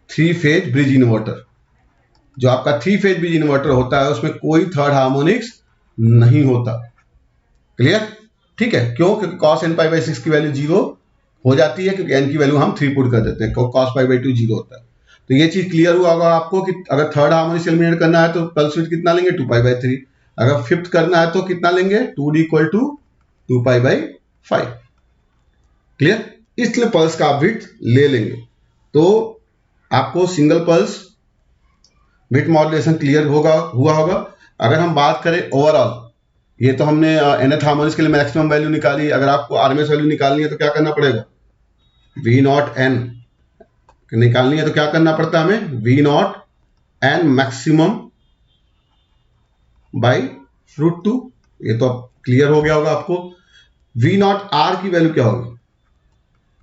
3 फेज ब्रिज इन्वर्टर। जो आपका 3 फेज ब्रिज इन्वर्टर होता है उसमें कोई थर्ड हार्मोनिक्स नहीं होता। क्लियर। ठीक है। क्यों, क्योंकि cos n पाई बाई 6 की वैल्यू 0 हो जाती है, क्योंकि n की वैल्यू हम 3 पुट कर देते हैं, cos पाई बाई 2 0 होता है। तो ये चीज क्लियर हुआ होगा आपको कि अगर थर्ड हार्मोनिक्स एलिमिनेट करना है तो पल्स विड्थ कितना लेंगे, 2 पाई बाई 3। अगर फिफ्थ करना है तो कितना लेंगे, 2d equal to 2 pi by 5। Clear. इसलिए पल्स का आप विड्थ ले लेंगे तो आपको single pulse width modulation clear होगा, हुआ होगा। अगर हम बात करें ओवरऑल, ये तो हमने nth हार्मोनिक्स के लिए मैक्सिमम वैल्यू निकाली। अगर आपको आरएमएस वैल्यू निकालनी है तो क्या करना पड़ेगा, वी नॉट एन निकालनी है तो क्या करना पड़ता है हमें, V naught n maximum by √2। ये तो अब क्लियर हो गया होगा आपको। वी नॉट आर की वैल्यू क्या होगी,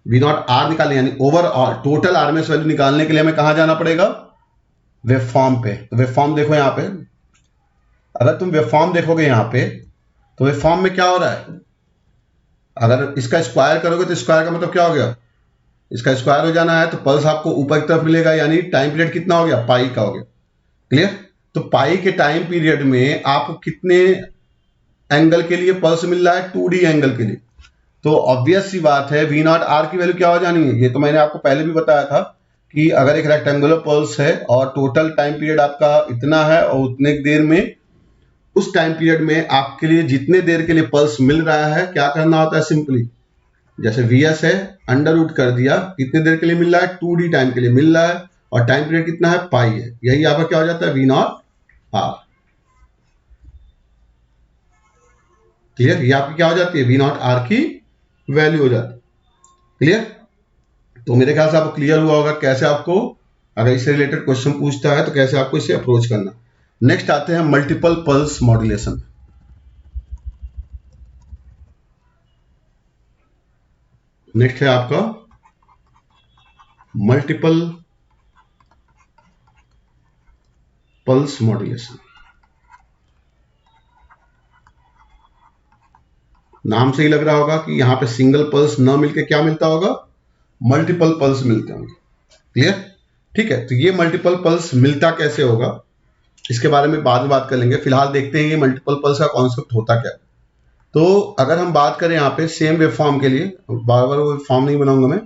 वी नॉट आर निकालने यानी ओवरऑल टोटल आरएमएस वैल्यू निकालने के लिए हमें कहां जाना पड़ेगा, वेवफॉर्म पे। तो वेवफॉर्म देखो यहां पे, अगर तुम वेवफॉर्म देखोगे यहां पे तो वेवफॉर्म में क्या हो रहा है, अगर इसका स्क्वायर करोगे तो स्क्वायर का मतलब क्या हो गया, इसका स्क्वायर हो जाना है तो पल्स आपको ऊपर की तरफ मिलेगा, यानी टाइम पीरियड कितना हो गया, पाई का हो गया। क्लियर। तो पाई के टाइम पीरियड में आपको कितने एंगल के लिए पल्स मिल रहा है, 2D एंगल के लिए। तो ऑब्वियस सी बात है वी नॉट आर की वैल्यू क्या हो जानी है, ये तो मैंने आपको पहले भी बताया था कि अगर एक रेक्टेंगुलर पल्स है और टोटल टाइम पीरियड आपका इतना है और उतने देर में, उस टाइम पीरियड में आपके लिए जितने देर के लिए पल्स मिल रहा है, क्या करना होता है, सिंपली जैसे Vs है अंडर रूट कर दिया, कितने देर के लिए मिल रहा है, 2D टाइम के लिए मिल रहा है और टाइम पीरियड कितना है, पाई है। यही आपका क्या हो जाता है, वी नॉट आर। क्लियर। ये आपकी क्या हो जाती है, वी नॉट आर की वैल्यू हो जाती है। क्लियर। तो मेरे ख्याल से आपको क्लियर हुआ होगा कैसे आपको अगर इससे रिलेटेड क्वेश्चन पूछता है तो कैसे आपको इसे अप्रोच करना। नेक्स्ट आते हैं मल्टीपल पल्स मॉड्यूलेशन। नेक्स्ट है आपका मल्टीपल पल्स मॉड्यूलेशन। नाम से ही लग रहा होगा कि यहां पे सिंगल पल्स ना मिलके क्या मिलता होगा, मल्टीपल पल्स मिलते होंगे। क्लियर। ठीक है। तो ये मल्टीपल पल्स मिलता कैसे होगा इसके बारे में बाद में बात कर लेंगे, फिलहाल देखते हैं ये मल्टीपल पल्स का कॉन्सेप्ट होता क्या है। तो अगर हम बात करें यहाँ पे सेम वेवफॉर्म के लिए, बार बार वो फॉर्म नहीं बनाऊंगा मैं,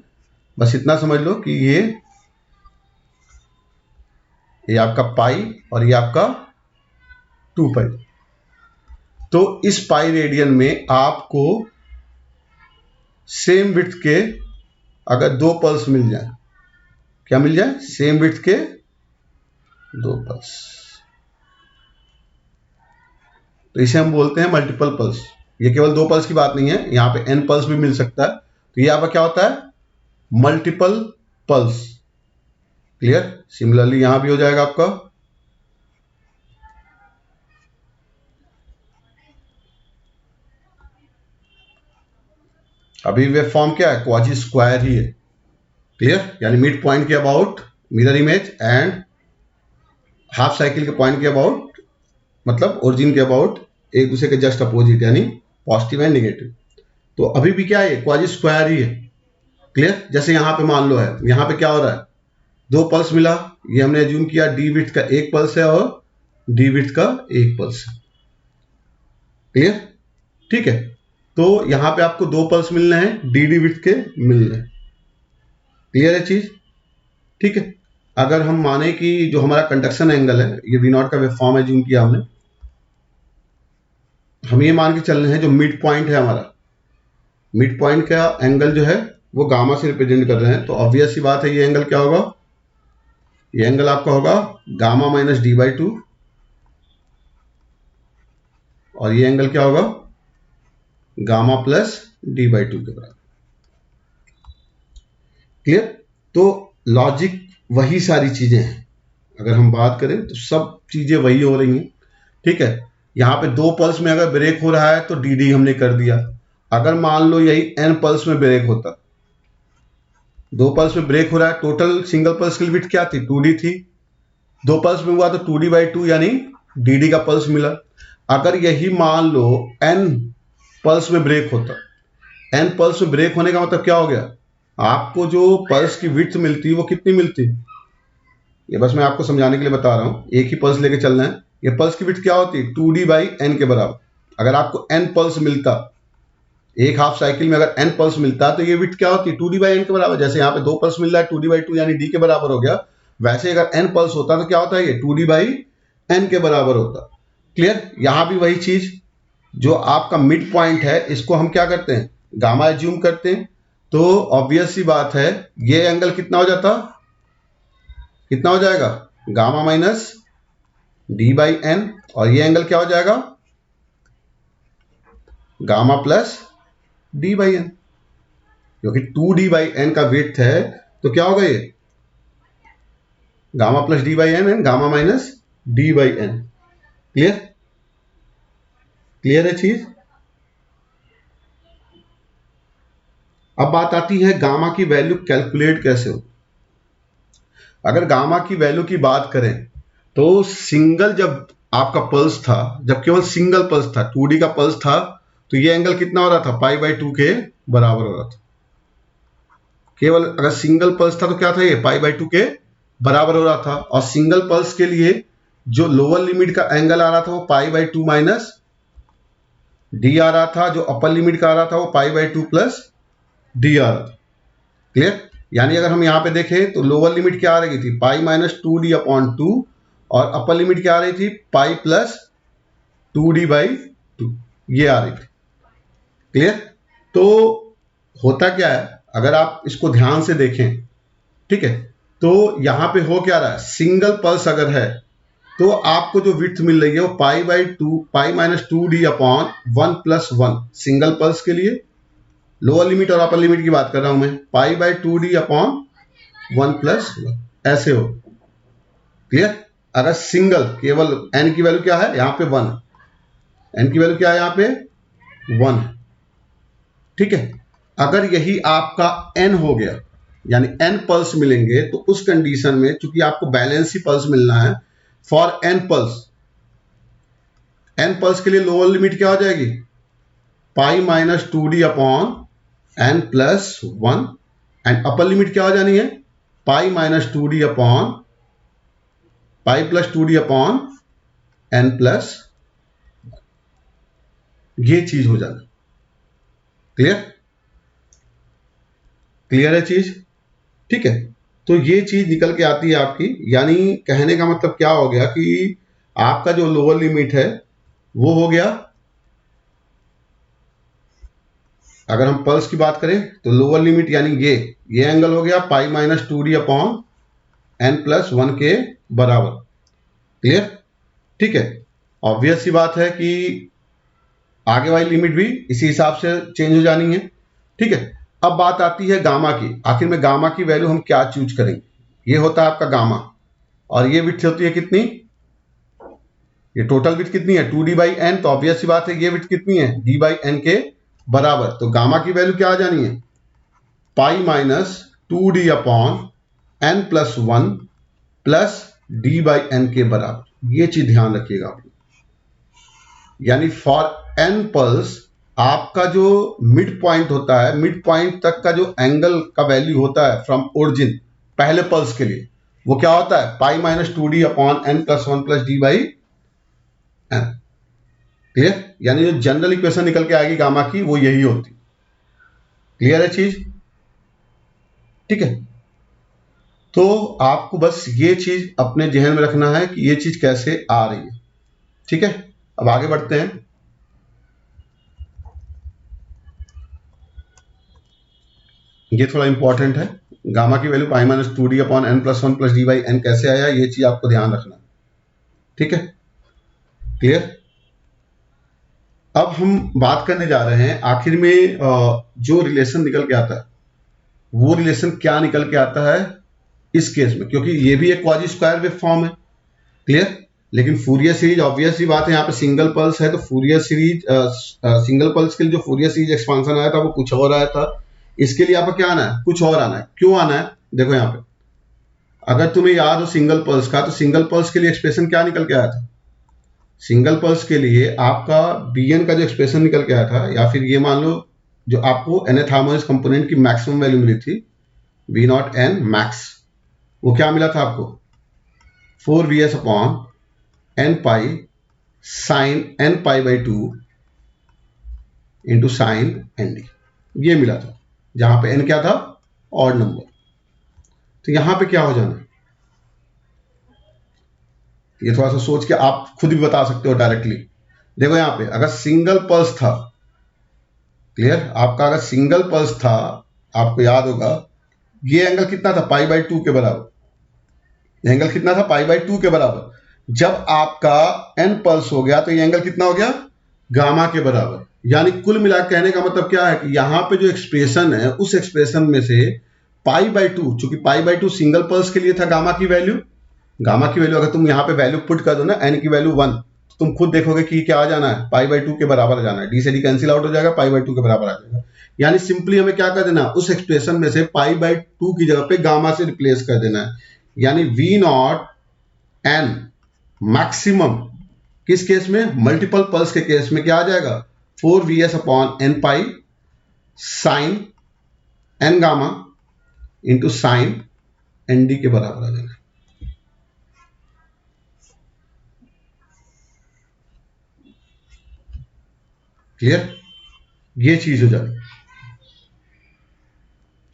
बस इतना समझ लो कि ये आपका पाई और ये आपका 2 पाई। तो इस पाई रेडियन में आपको सेम विड्थ के अगर 2 पल्स मिल जाए, क्या मिल जाए, सेम विड्थ के 2 पल्स, तो इसे हम बोलते हैं मल्टीपल पल्स। ये केवल 2 पल्स की बात नहीं है, यहां पे n पल्स भी मिल सकता है। तो ये आपका क्या होता है, मल्टीपल पल्स। क्लियर। सिमिलरली यहां भी हो जाएगा आपका, अभी वे फॉर्म क्या है, क्वाजी स्क्वायर ही है। क्लियर। यानी मिड पॉइंट के about mirror image and half cycle के पॉइंट के अबाउट, मतलब ओरिजिन के अबाउट एक दूसरे के जस्ट अपोजिट, यानी पॉजिटिव एंड नेगेटिव। तो अभी भी क्या है, क्वाजी स्क्वायर ही है। क्लियर। जैसे यहां पे मान लो है, यहां पे क्या हो रहा है, 2 पल्स मिला, ये हमने एज्यूम किया डी विड्थ का 1 पल्स है और डी विड्थ का 1 पल्स है। क्लियर। ठीक है। तो यहां पे आपको 2 पल्स मिलने हैं, डी विड्थ के मिलने हैं। क्लियर है चीज। ठीक है। अगर हम माने कि जो हमारा कंडक्शन एंगल है, ये वी नॉट का वेव फॉर्म एज्यूम किया हमने, हम ये मान के चल रहे हैं जो मिड पॉइंट है हमारा, मिड पॉइंट का एंगल जो है वो गामा से रिप्रेजेंट कर रहे हैं। तो ऑब्वियस सी बात है ये एंगल क्या होगा, ये एंगल आपका होगा गामा माइनस d/2 और ये एंगल क्या होगा, गामा प्लस d/2 के बराबर। क्लियर। तो लॉजिक वही सारी चीजें हैं, अगर हम बात करें तो सब चीजें वही हो रही हैं। ठीक है। यहां पे 2 पल्स में अगर ब्रेक हो रहा है तो डी हमने कर दिया। अगर मान लो यही n पल्स में ब्रेक होता, 2 पल्स में ब्रेक हो रहा है, टोटल सिंगल पल्स की लिमिट क्या थी, 2D थी, 2 पल्स में हुआ तो 2D/2 यानी डी का पल्स मिला। अगर यही मान लो n पल्स में ब्रेक होता, n पल्स में ब्रेक होने का मतलब क्या हो गया, आपको जो पल्स की विड्थ मिलती वो कितनी मिलती, ये बस मैं आपको समझाने के लिए बता रहा हूं, एक ही पल्स लेके चलना है। ये पल्स की विड्थ क्या होती है, 2D/n के बराबर। अगर आपको n पल्स मिलता, एक हाफ साइकिल में अगर n पल्स मिलता तो ये विड्थ क्या होती, 2D/n के बराबर। जैसे यहाँ पे 2 पल्स मिल रहा है 2D/2 यानी d के बराबर हो गया, वैसे अगर n पल्स होता तो क्या होता है, ये 2D/n के बराबर होता। क्लियर। यहां भी वही चीज, जो आपका मिड पॉइंट है इसको हम क्या करते हैं, गामा एज्यूम करते हैं। तो ऑब्वियस सी बात है ये एंगल कितना हो जाता, कितना हो जाएगा, गामा माइनस d/n और ये एंगल क्या हो जाएगा, गामा प्लस d/n, क्योंकि 2D/n का विड्थ है तो क्या होगा, ये gamma plus d/n and gamma minus d/n। Clear. Clear है चीज। अब बात आती है गामा की वैल्यू कैलकुलेट कैसे हो। अगर गामा की वैल्यू की बात करें तो सिंगल जब आपका पल्स था, जब केवल सिंगल पल्स था, 2D का पल्स था, तो ये एंगल कितना हो रहा था, π/2 के बराबर हो रहा था। केवल अगर सिंगल पल्स था तो क्या था, ये π/2 के बराबर हो रहा था। और सिंगल पल्स के लिए जो लोअर लिमिट का एंगल आ रहा था वो π/2 माइनस डी आ रहा था, जो अपर लिमिट का आ रहा था वो π/2 प्लस डी आ रहा था। क्लियर? यानी अगर हम यहां पे देखें तो लोअर लिमिट क्या आ रही थी, π-2d/2, और अपर लिमिट क्या आ रही थी, π+2d/2, ये आ रही थी। क्लियर? तो होता क्या है, अगर आप इसको ध्यान से देखें, ठीक है, तो यहां पे हो क्या रहा है, सिंगल पल्स अगर है तो आपको जो विड्थ मिल रही है वो π/2d/1 सिंगल पल्स के लिए। लोअर लिमिट और अपर लिमिट की बात कर रहा हूं मैं, π/2d/1 ऐसे हो। क्लियर? अगर सिंगल केवल n की वैल्यू क्या है, यहां पे 1, n की वैल्यू क्या है, यहां पे 1 है। ठीक है, अगर यही आपका n हो गया, यानी n पल्स मिलेंगे, तो उस कंडीशन में चूंकि आपको बैलेंस ही पल्स मिलना है, फॉर n पल्स के लिए लोअर लिमिट क्या हो जाएगी, π-2d/n+1, एंड अपर लिमिट क्या हो जानी है, π+2d/n+, ये चीज हो जाना। क्लियर? क्लियर है चीज? ठीक है, तो ये चीज निकल के आती है आपकी। यानी कहने का मतलब क्या हो गया कि आपका जो लोअर लिमिट है वो हो गया, अगर हम पल्स की बात करें तो लोअर लिमिट यानी ये एंगल हो गया π-2d/n+1 के बराबर। क्लियर? ठीक है, ऑब्वियस सी बात है कि आगे वाली लिमिट भी इसी हिसाब से चेंज हो जानी है। ठीक है, अब बात आती है गामा की। आखिर में गामा की वैल्यू हम क्या चूज करेंगे, ये होता है आपका गामा, और ये विड्थ होती है कितनी, ये टोटल विड्थ कितनी है, 2d/n, तो ऑब्वियस सी बात है ये विड्थ कितनी है, d/n के बराबर। तो गामा की वैल्यू क्या आ जानी है, π-2d/n+1 प्लस d/n के बराबर। ये चीज ध्यान रखिएगा आप। यानी फॉर n पल्स आपका जो मिड पॉइंट होता है, मिड पॉइंट तक का जो एंगल का वैल्यू होता है फ्रॉम ओरिजिन पहले पल्स के लिए, वो क्या होता है, π-2d/n+1 प्लस d/n। क्लियर? यानी जो जनरल इक्वेशन निकल के आएगी गामा की वो यही होती। क्लियर है चीज? ठीक है, तो आपको बस ये चीज अपने जहन में रखना है कि ये चीज कैसे आ रही है। ठीक है, अब आगे बढ़ते हैं। ये थोड़ा इंपॉर्टेंट है, गामा की वैल्यू π-2d/n+1 प्लस d/n कैसे आया, ये चीज आपको ध्यान रखना। ठीक है, क्लियर? अब हम बात करने जा रहे हैं आखिर में जो रिलेशन निकल के आता है, वो रिलेशन क्या निकल के आता है इस केस में, क्योंकि ये भी एक क्वाजी स्क्वायर वेव फॉर्म है। क्लियर? लेकिन फूरियर सीरीज ऑब्वियस सी बात है, यहाँ पे सिंगल पल्स है, तो फूरियर सीरीज सिंगल पल्स के लिए जो फूरियर सीरीज एक्सपांशन आया था वो कुछ और आया था। इसके लिए आपको क्या आना है, कुछ और आना है। क्यों आना है, देखो यहाँ पे अगर तुम्हें याद हो सिंगल पल्स का, तो सिंगल पल्स के लिए एक्सप्रेशन क्या निकल के आया था, सिंगल पल्स के लिए आपका bn का जो एक्सप्रेशन निकल के आया था, या फिर ये मान लो जो आपको nth हार्मोनिक्स कंपोनेंट की मैक्सिमम वैल्यू मिली थी V0n मैक्स, वो क्या मिला था आपको, 4vs/n pi sine n π/2 into sine nd, ये मिला था, जहां पे n क्या था, ऑड नंबर। तो यहां पे क्या हो जाना, ये थोड़ा सा सोच के आप खुद भी बता सकते हो डायरेक्टली। देखो यहां पे अगर सिंगल पल्स था, क्लियर, आपका अगर सिंगल पल्स था, आपको याद होगा ये एंगल कितना था, π/2 के बराबर। एंगल कितना था, π/2 के बराबर। जब आपका n पल्स हो गया तो ये एंगल कितना हो गया, गामा के बराबर। यानी कुल मिला कहने का मतलब क्या है कि यहां पे जो एक्सप्रेशन है उस एक्सप्रेशन में से π/2, चूंकि π/2 सिंगल पल्स के लिए था गामा की वैल्यू, गामा की वैल्यू अगर तुम यहाँ पे वैल्यू पुट कर दो ना, n की वैल्यू 1, तो तुम खुद देखोगे कि क्या आ जाना है, π/2 के बराबर आ जाना है। d से d कैंसिल आउट हो जाएगा, π/2 के बराबर आ जाएगा। यानी सिंपली हमें क्या कर देना, उस एक्सप्रेशन में से पाई बाई 2 की जगह पे गामा से रिप्लेस कर देना है। यानी वी नॉट एन मैक्सिमम किस केस में, मल्टीपल पल्स के केस में क्या आ जाएगा, 4vs upon n pi sine n gamma into sine n d के बराबर आ जाना। क्लियर, ये चीज हो जाएगी।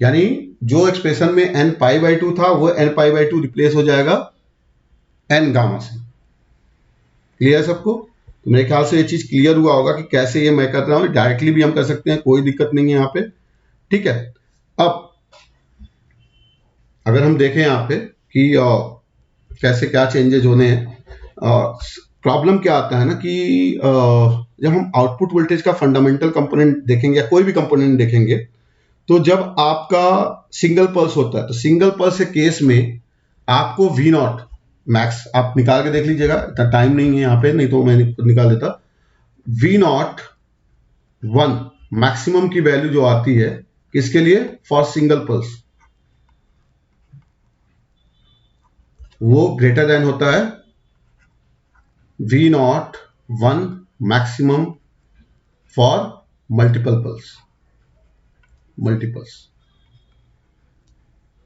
यानी जो एक्सप्रेशन में एन पाई बाई 2 था वो एन पाई बाई 2 रिप्लेस हो जाएगा एन गामा से। क्लियर सबको? तो मेरे ख्याल से ये चीज क्लियर हुआ होगा कि कैसे ये मैं कर रहा हूं। डायरेक्टली भी हम कर सकते हैं, कोई दिक्कत नहीं है यहाँ पे। ठीक है, अब अगर हम देखें यहाँ पे कि कैसे क्या चेंजेस होने हैं, प्रॉब्लम क्या आता है ना कि जब हम आउटपुट वोल्टेज का फंडामेंटल कंपोनेंट देखेंगे या कोई भी कंपोनेंट देखेंगे, तो जब आपका सिंगल पल्स होता है तो सिंगल पल्स के केस में आपको वी नॉट मैक्स, आप निकाल के देख लीजिएगा, इतना टाइम नहीं है यहाँ पे, नहीं तो मैं निकाल देता। वी नॉट 1 मैक्सिमम की वैल्यू जो आती है किसके लिए, फॉर सिंगल पल्स, वो ग्रेटर देन होता है V naught 1 maximum for multiple pulse, multiples.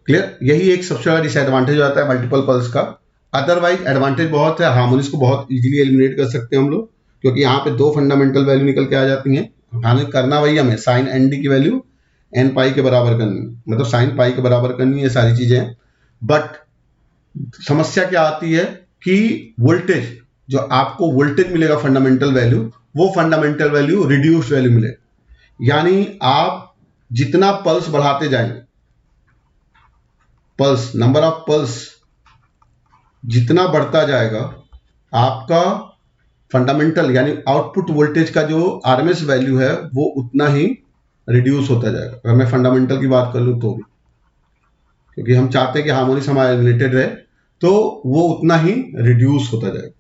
Clear, यही एक सबसे बड़ा डिसएडवांटेज होता है मल्टीपल पल्स का। अदरवाइज एडवांटेज बहुत है, हार्मोनिक्स को बहुत इजीली एलिमिनेट कर सकते हैं हम लोग, क्योंकि यहाँ पे दो फंडामेंटल वैल्यू निकल के आ जाती हैं। हमें करना वही, हमें साइन एन डी की वैल्यू एन पाई के बराबर करनी है, मतलब साइन पाई के बराबर करनी है, सारी चीजें हैं। बट समस्या क्या आती है कि वोल्टेज, जो आपको वोल्टेज मिलेगा फंडामेंटल वैल्यू, वो फंडामेंटल वैल्यू रिड्यूस्ड वैल्यू मिलेगा। यानी आप जितना पल्स बढ़ाते जाएंगे, पल्स, नंबर ऑफ पल्स जितना बढ़ता जाएगा, आपका फंडामेंटल यानी आउटपुट वोल्टेज का जो आरएमएस वैल्यू है वो उतना ही रिड्यूस होता जाएगा। अगर मैं फंडामेंटल की बात कर लूं तो भी, क्योंकि हम चाहते हैं कि हार्मोनिक्स हमारा रिलेटेड रहे, तो वो उतना ही रिड्यूस होता जाएगा।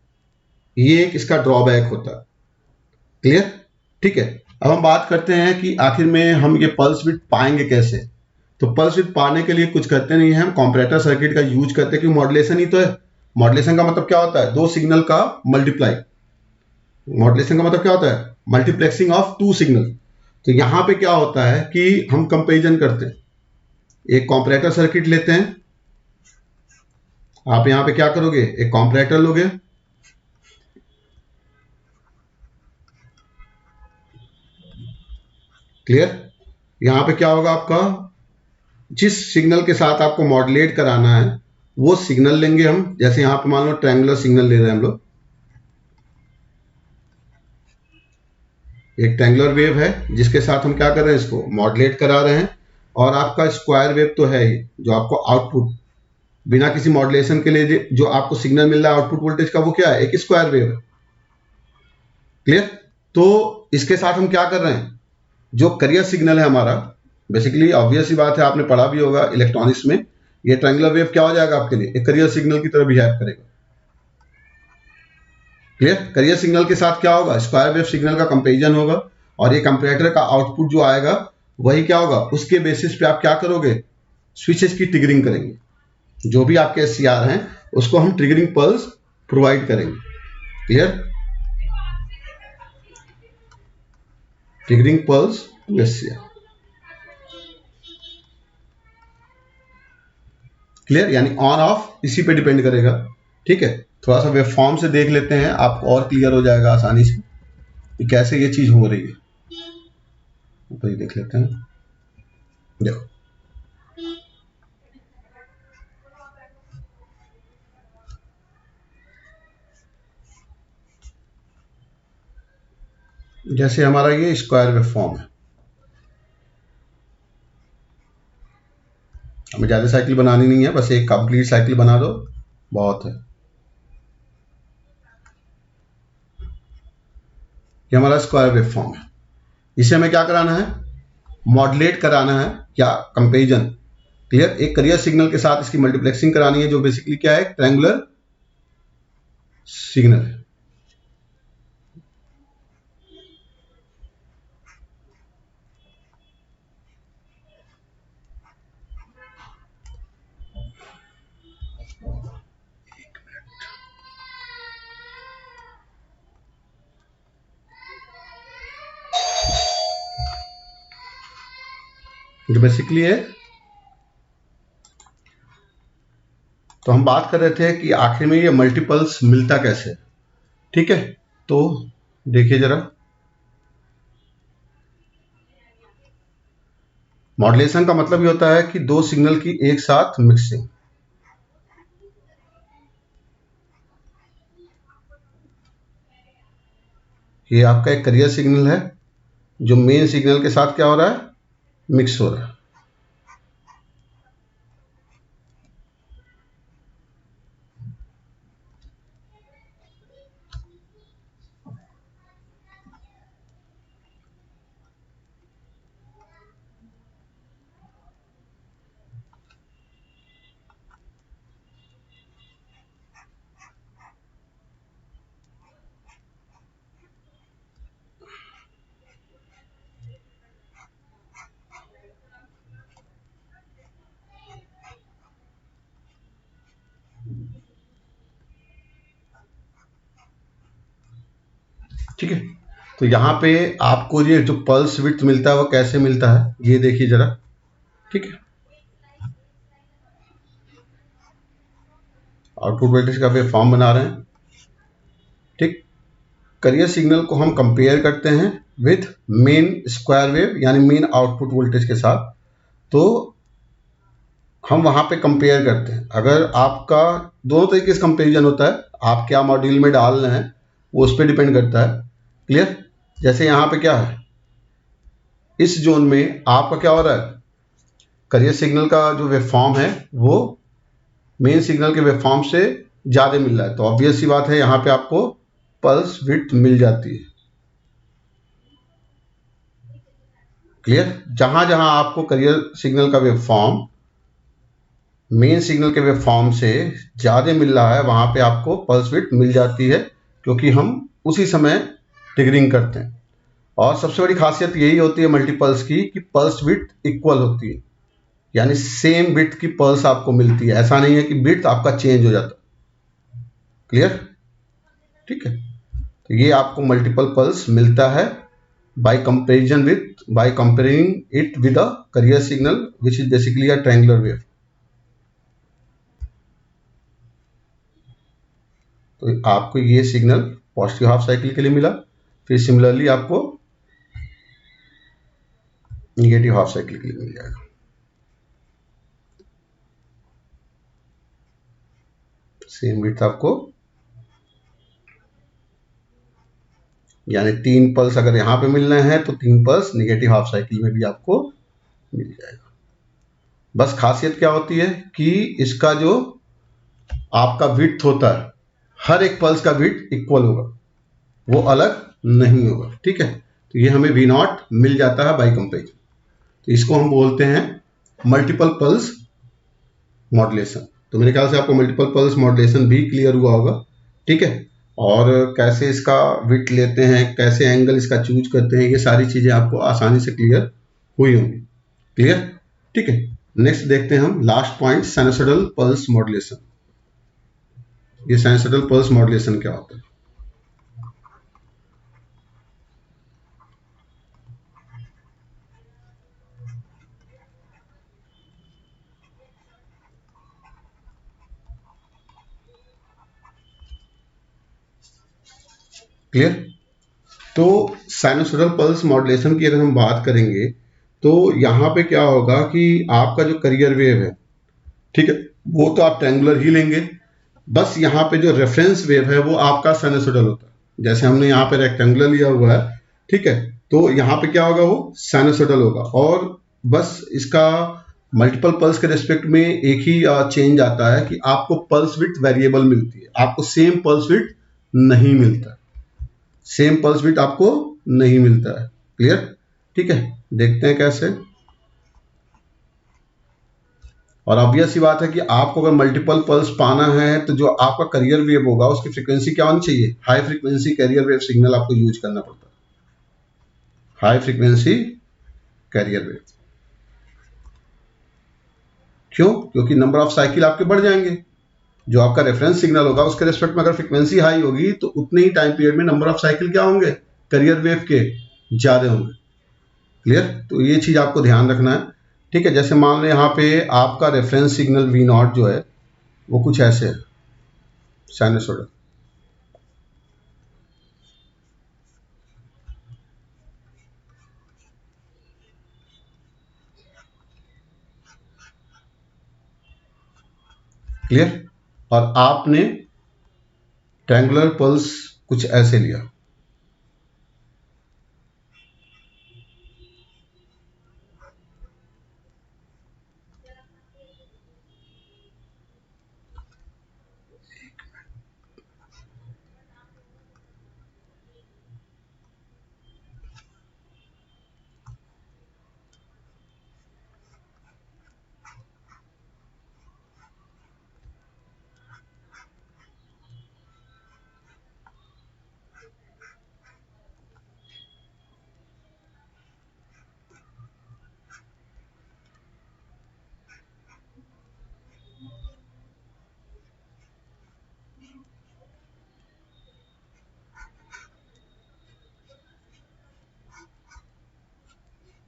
ये एक इसका ड्रॉबैक होता है। क्लियर? ठीक है, अब हम बात करते हैं कि आखिर में हम ये पल्स विड्थ पाएंगे कैसे। तो पल्स विड्थ पाने के लिए कुछ करते नहीं है, हम कॉम्परेटर सर्किट का यूज करते हैं, क्योंकि मॉड्यूलेशन ही तो है। मॉड्यूलेशन का मतलब क्या होता है, दो सिग्नल का मल्टीप्लाई। मॉड्यूलेशन का मतलब क्या होता है, मल्टीप्लेक्सिंग ऑफ टू सिग्नल। तो यहां पे क्या होता है कि हम कंपेरिजन करते हैं, एक कॉम्परेटर सर्किट लेते हैं। आप यहां पे क्या करोगे, एक कॉम्परेटर लोगे, क्लियर। यहां पे क्या होगा, आपका जिस सिग्नल के साथ आपको मॉड्यूलेट कराना है वो सिग्नल लेंगे हम। जैसे यहां पे मान लो ट्रायंगुलर सिग्नल ले रहे हैं हम लोग, एक ट्रायंगुलर वेव है जिसके साथ हम क्या कर रहे हैं, इसको मॉड्यूलेट करा रहे हैं। और आपका स्क्वायर वेव तो है ही, जो आपको आउटपुट बिना किसी मॉड्यूलेशन के लिए जो आपको सिग्नल मिल रहा है आउटपुट वोल्टेज का, वो क्या है, एक स्क्वायर वेव है। क्लियर? तो इसके साथ हम क्या कर रहे हैं, जो करियर सिग्नल है हमारा, बेसिकली ऑब्वियस ही बात है, आपने पढ़ा भी होगा इलेक्ट्रॉनिक्स में, ये ट्रायंगुलर वेव क्या हो जाएगा आपके लिए, एक करियर सिग्नल की तरह बिहेव करेगा। क्लियर? करियर सिग्नल के साथ क्या होगा, स्क्वायर वेव सिग्नल का कंपेरिजन होगा, और ये कंपैरेटर का आउटपुट जो आएगा वही क्या होगा, उसके बेसिस पे आप क्या करोगे, स्विचेस की ट्रिगरिंग करेंगे। जो भी आपके एससीआर हैं उसको हम ट्रिगरिंग पल्स प्रोवाइड करेंगे। Clear? Triggering pulse to SCR. Clear? यानी ऑन ऑफ इसी पे डिपेंड करेगा। ठीक है, थोड़ा सा वेव फॉर्म से देख लेते हैं, आपको और क्लियर हो जाएगा आसानी से कि कैसे ये चीज हो रही है। तो ये देख लेते हैं, देखो जैसे हमारा ये स्क्वायर वेव फॉर्म है, हमें ज्यादा साइकिल बनानी नहीं है, बस एक कंप्लीट साइकिल बना दो, बहुत है। ये हमारा स्क्वायर वेव फॉर्म है, इसे हमें क्या कराना है, मॉड्यूलेट कराना है, क्या, कंपेरिजन। क्लियर? एक करियर सिग्नल के साथ इसकी मल्टीप्लेक्सिंग करानी है, जो बेसिकली क्या है, ट्रायंगुलर सिग्नल है। जो बेसिकली है। तो हम बात कर रहे थे कि आखिर में ये मल्टीपल्स मिलता कैसे है। ठीक है, तो देखिए जरा, मॉड्यूलेशन का मतलब ये होता है कि दो सिग्नल की एक साथ मिक्सिंग। ये आपका एक कैरियर सिग्नल है जो मेन सिग्नल के साथ क्या हो रहा है, मिक्स हो रहा है। ठीक है, तो यहाँ पे आपको ये जो पल्स विड्थ मिलता है वो कैसे मिलता है, ये देखिए जरा। ठीक है, आउटपुट वोल्टेज का वेव फॉर्म बना रहे हैं। ठीक, कैरियर सिग्नल को हम कंपेयर करते हैं विथ मेन स्क्वायर वेव यानी मेन आउटपुट वोल्टेज के साथ। तो हम वहां पे कंपेयर करते हैं। अगर आपका दोनों तरीके से कंपेरिजन होता है, आप क्या मॉड्यूल में डाल रहे हैं वो उस पर डिपेंड करता है। क्लियर, जैसे यहाँ पे क्या है, इस जोन में आपका क्या हो रहा है, कैरियर सिग्नल का जो वेव फॉर्म है वो मेन सिग्नल के वेव फॉर्म से ज्यादा मिल रहा है, तो ऑब्वियस सी बात है यहाँ पे आपको पल्स विड्थ मिल जाती है। क्लियर, जहां जहां आपको कैरियर सिग्नल का वेव फॉर्म मेन सिग्नल के वेव फॉर्म से ज्यादा मिल रहा है वहां पे आपको पल्स विड्थ मिल जाती है, क्योंकि हम उसी समय ट्रिगरिंग करते हैं। और सबसे बड़ी खासियत यही होती है मल्टीपल्स की कि पल्स विड्थ इक्वल होती है, यानी सेम विड्थ की पल्स आपको मिलती है। ऐसा नहीं है कि विड्थ आपका चेंज हो जाता। क्लियर, ठीक है, तो ये आपको मल्टीपल पल्स मिलता है by comparing it with a carrier signal which is basically a triangular wave। तो आपको ये सिग्नल पॉजिटिव हाफ साइकिल के लिए मिला, फिर सिमिलरली आपको निगेटिव हाफ साइकिल के लिए मिल जाएगा। सेम विड्थ आपको, यानी 3 पल्स अगर यहां पे मिल रहे हैं तो 3 पल्स निगेटिव हाफ साइकिल में भी आपको मिल जाएगा। बस खासियत क्या होती है कि इसका जो आपका विड्थ होता है, हर एक पल्स का विड्थ इक्वल होगा, वो अलग नहीं होगा। ठीक है, तो ये हमें V नॉट मिल जाता है बाई कंपेरिजन। तो इसको हम बोलते हैं मल्टीपल पल्स मॉड्यूलेशन। तो मेरे ख्याल से आपको मल्टीपल पल्स मॉड्यूलेशन भी क्लियर हुआ होगा। ठीक है, और कैसे इसका विड्थ लेते हैं, कैसे एंगल इसका चूज करते हैं, ये सारी चीजें आपको आसानी से क्लियर हुई होंगी। क्लियर, ठीक है, नेक्स्ट देखते हैं हम last point, sinusoidal pulse modulation. ये साइनसॉइडल पल्स मॉड्यूलेशन क्या होता है। क्लियर, तो साइनसॉइडल पल्स मॉड्यूलेशन की अगर हम बात करेंगे तो यहाँ पे क्या होगा कि आपका जो कैरियर वेव है, ठीक है, वो तो आप ट्रायंगुलर ही लेंगे। बस यहाँ पे जो रेफरेंस वेव है वो आपका साइनसॉइडल होता है। जैसे हमने यहाँ पे रेक्टेंगुलर लिया हुआ है, ठीक है, तो यहाँ पे क्या होगा, वो साइनसॉइडल होगा। और बस इसका मल्टीपल पल्स के रेस्पेक्ट में एक ही चेंज आता है कि आपको पल्स विड्थ वेरिएबल मिलती है, आपको सेम पल्स विड्थ नहीं मिलता, सेम पल्स विड्थ आपको नहीं मिलता है। क्लियर, ठीक है, देखते हैं कैसे। और ऑब्वियस सी बात है कि आपको अगर मल्टीपल पल्स पाना है तो जो आपका कैरियर वेव होगा उसकी फ्रीक्वेंसी क्या होनी चाहिए, high frequency carrier wave signal आपको यूज करना पड़ता है, हाई फ्रीक्वेंसी कैरियर वेव। क्यों, क्योंकि नंबर ऑफ साइकिल आपके बढ़ जाएंगे। जो आपका रेफरेंस सिग्नल होगा उसके रिस्पेक्ट में अगर फ्रीक्वेंसी हाई होगी तो उतने ही टाइम पीरियड में नंबर ऑफ साइकिल क्या होंगे, कैरियर वेव के ज्यादा होंगे। क्लियर, तो ये चीज आपको ध्यान रखना है। ठीक है, जैसे मान लो यहाँ पे आपका रेफरेंस सिग्नल वी नॉट जो है वो कुछ ऐसे है, साइनसोइडल। क्लियर? और आपने ट्रायंगुलर पल्स कुछ ऐसे लिया।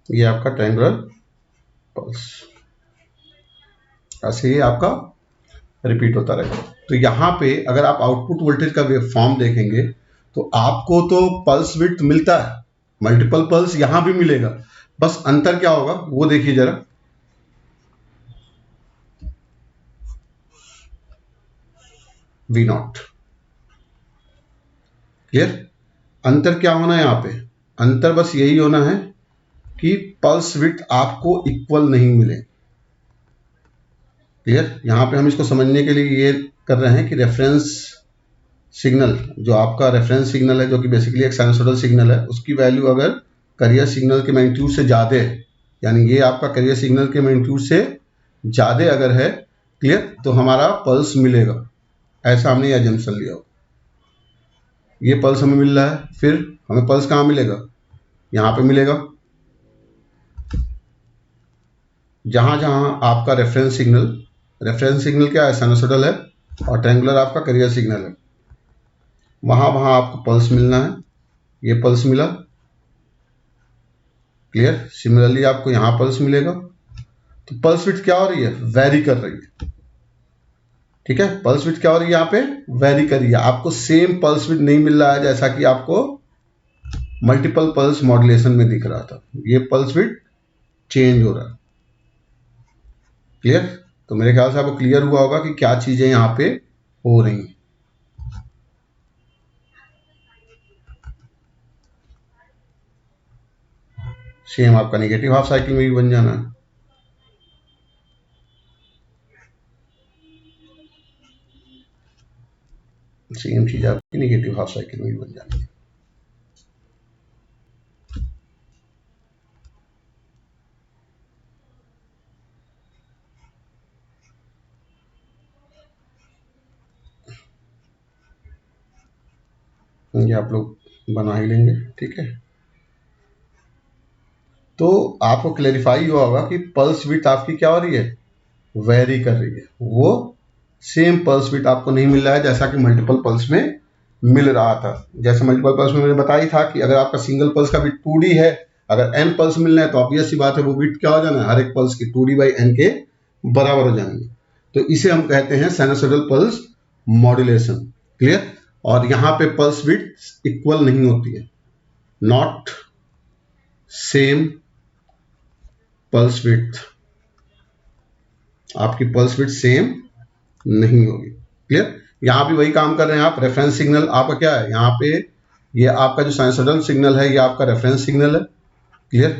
ये आपका ट्रायंगुलर पल्स, ऐसे ही आपका रिपीट होता रहेगा। तो यहाँ पे अगर आप आउटपुट वोल्टेज का वेव फॉर्म देखेंगे तो आपको तो पल्स विड्थ मिलता है, मल्टीपल पल्स यहां भी मिलेगा, बस अंतर क्या होगा वो देखिए जरा। V naught. क्लियर? अंतर क्या होना है यहाँ पे? अंतर बस यही होना है कि पल्स विड्थ आपको इक्वल नहीं मिले। क्लियर? यहां पे हम इसको समझने के लिए ये कर रहे हैं कि रेफरेंस सिग्नल, जो आपका रेफरेंस सिग्नल है जो कि बेसिकली एक साइनसोइडल सिग्नल है, उसकी वैल्यू अगर कैरियर सिग्नल के मैग्नीट्यूड से ज़्यादा है, यानी ये आपका कैरियर सिग्नल के मैग्नीट्यूड से ज़्यादा अगर है, क्लियर, तो हमारा पल्स मिलेगा। ऐसा हमने ये अजम्पशन लिया हो, ये पल्स हमें मिल रहा है, फिर हमें पल्स कहाँ मिलेगा? यहाँ पे मिलेगा, जहाँ जहाँ आपका रेफरेंस सिग्नल क्या है? साइनसोइडल है, और ट्रायंगुलर आपका कैरियर सिग्नल है, वहाँ वहाँ आपको पल्स मिलना है। ये पल्स मिला, क्लियर? सिमिलरली आपको यहाँ पल्स मिलेगा। तो पल्स विड्थ क्या हो रही है? वेरी कर रही है। ठीक है, पल्स विड्थ क्या हो रही है? यहाँ पे वेरी कर रही है। आपको सेम पल्स विड्थ नहीं मिल रहा है जैसा कि आपको मल्टीपल पल्स मॉड्यूलेशन में दिख रहा था। ये पल्स विड्थ चेंज हो रहा है। क्लियर? तो मेरे ख्याल से आपको क्लियर हुआ होगा कि क्या चीजें यहाँ पे हो रही हैं। सेम आपका नेगेटिव हाफ साइकिल में भी बन जाना है। सेम चीज आपकी नेगेटिव हाफ साइकिल में भी बन जानी है। ये आप लोग बना ही लेंगे। ठीक है, तो आपको क्लेरिफाई हुआ होगा कि पल्स विड्थ आपकी क्या हो रही है? वेरी कर रही है। वो सेम पल्स विड्थ आपको नहीं मिल रहा है जैसा कि मल्टीपल पल्स में मिल रहा था। जैसे मल्टीपल पल्स में मैंने बताया था कि अगर आपका सिंगल पल्स का बिट 2D है, अगर n पल्स मिलना है तो ऑब्वियस सी बात है वो बिट क्या हो जाना है? हर एक पल्स की 2D/n के बराबर हो जाएंगे। तो इसे हम कहते हैं साइनसोइडल पल्स मॉड्यूलेशन। क्लियर? और यहाँ पे पल्स विड्थ इक्वल नहीं होती है, नॉट सेम पल्स विड्थ, आपकी पल्स विड्थ सेम नहीं होगी। क्लियर? यहां भी वही काम कर रहे हैं आप। रेफरेंस सिग्नल आपका क्या है? यहाँ पे ये आपका जो साइनसोइडल सिग्नल है ये आपका रेफरेंस सिग्नल है। क्लियर?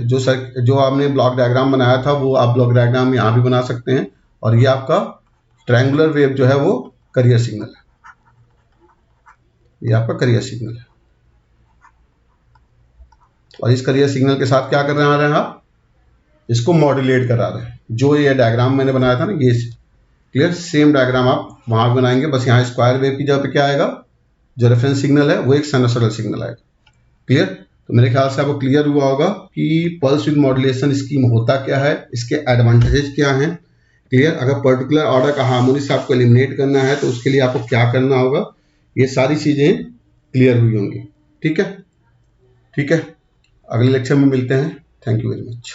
जो आपने ब्लॉक डायग्राम बनाया था वो आप ब्लॉक डायग्राम यहाँ भी बना सकते हैं। और ये आपका ट्रायंगुलर वेव जो है वो कैरियर सिग्नल है, ये आपका कैरियर सिग्नल है। और इस कैरियर सिग्नल के साथ क्या कर रहे हैं आप? इसको मॉड्यूलेट करा रहे हैं। जो ये डायग्राम मैंने बनाया था ना, ये क्लियर, सेम डायग्राम आप वहां बनाएंगे, बस यहाँ स्क्वायर वेव की जगह पे क्या आएगा? जो रेफरेंस सिग्नल है वो एक साइनसोइडल सिग्नल आएगा। क्लियर? तो मेरे ख्याल से आपको क्लियर हुआ होगा कि पल्स विद मॉड्यूलेशन स्कीम होता क्या है, इसके एडवांटेजेस क्या हैं। क्लियर? अगर पर्टिकुलर ऑर्डर का हार्मोनिक्स आपको एलिमिनेट करना है तो उसके लिए आपको क्या करना होगा, ये सारी चीजें क्लियर हुई होंगी। ठीक है, ठीक है, अगले लेक्चर में मिलते हैं। Thank you very much.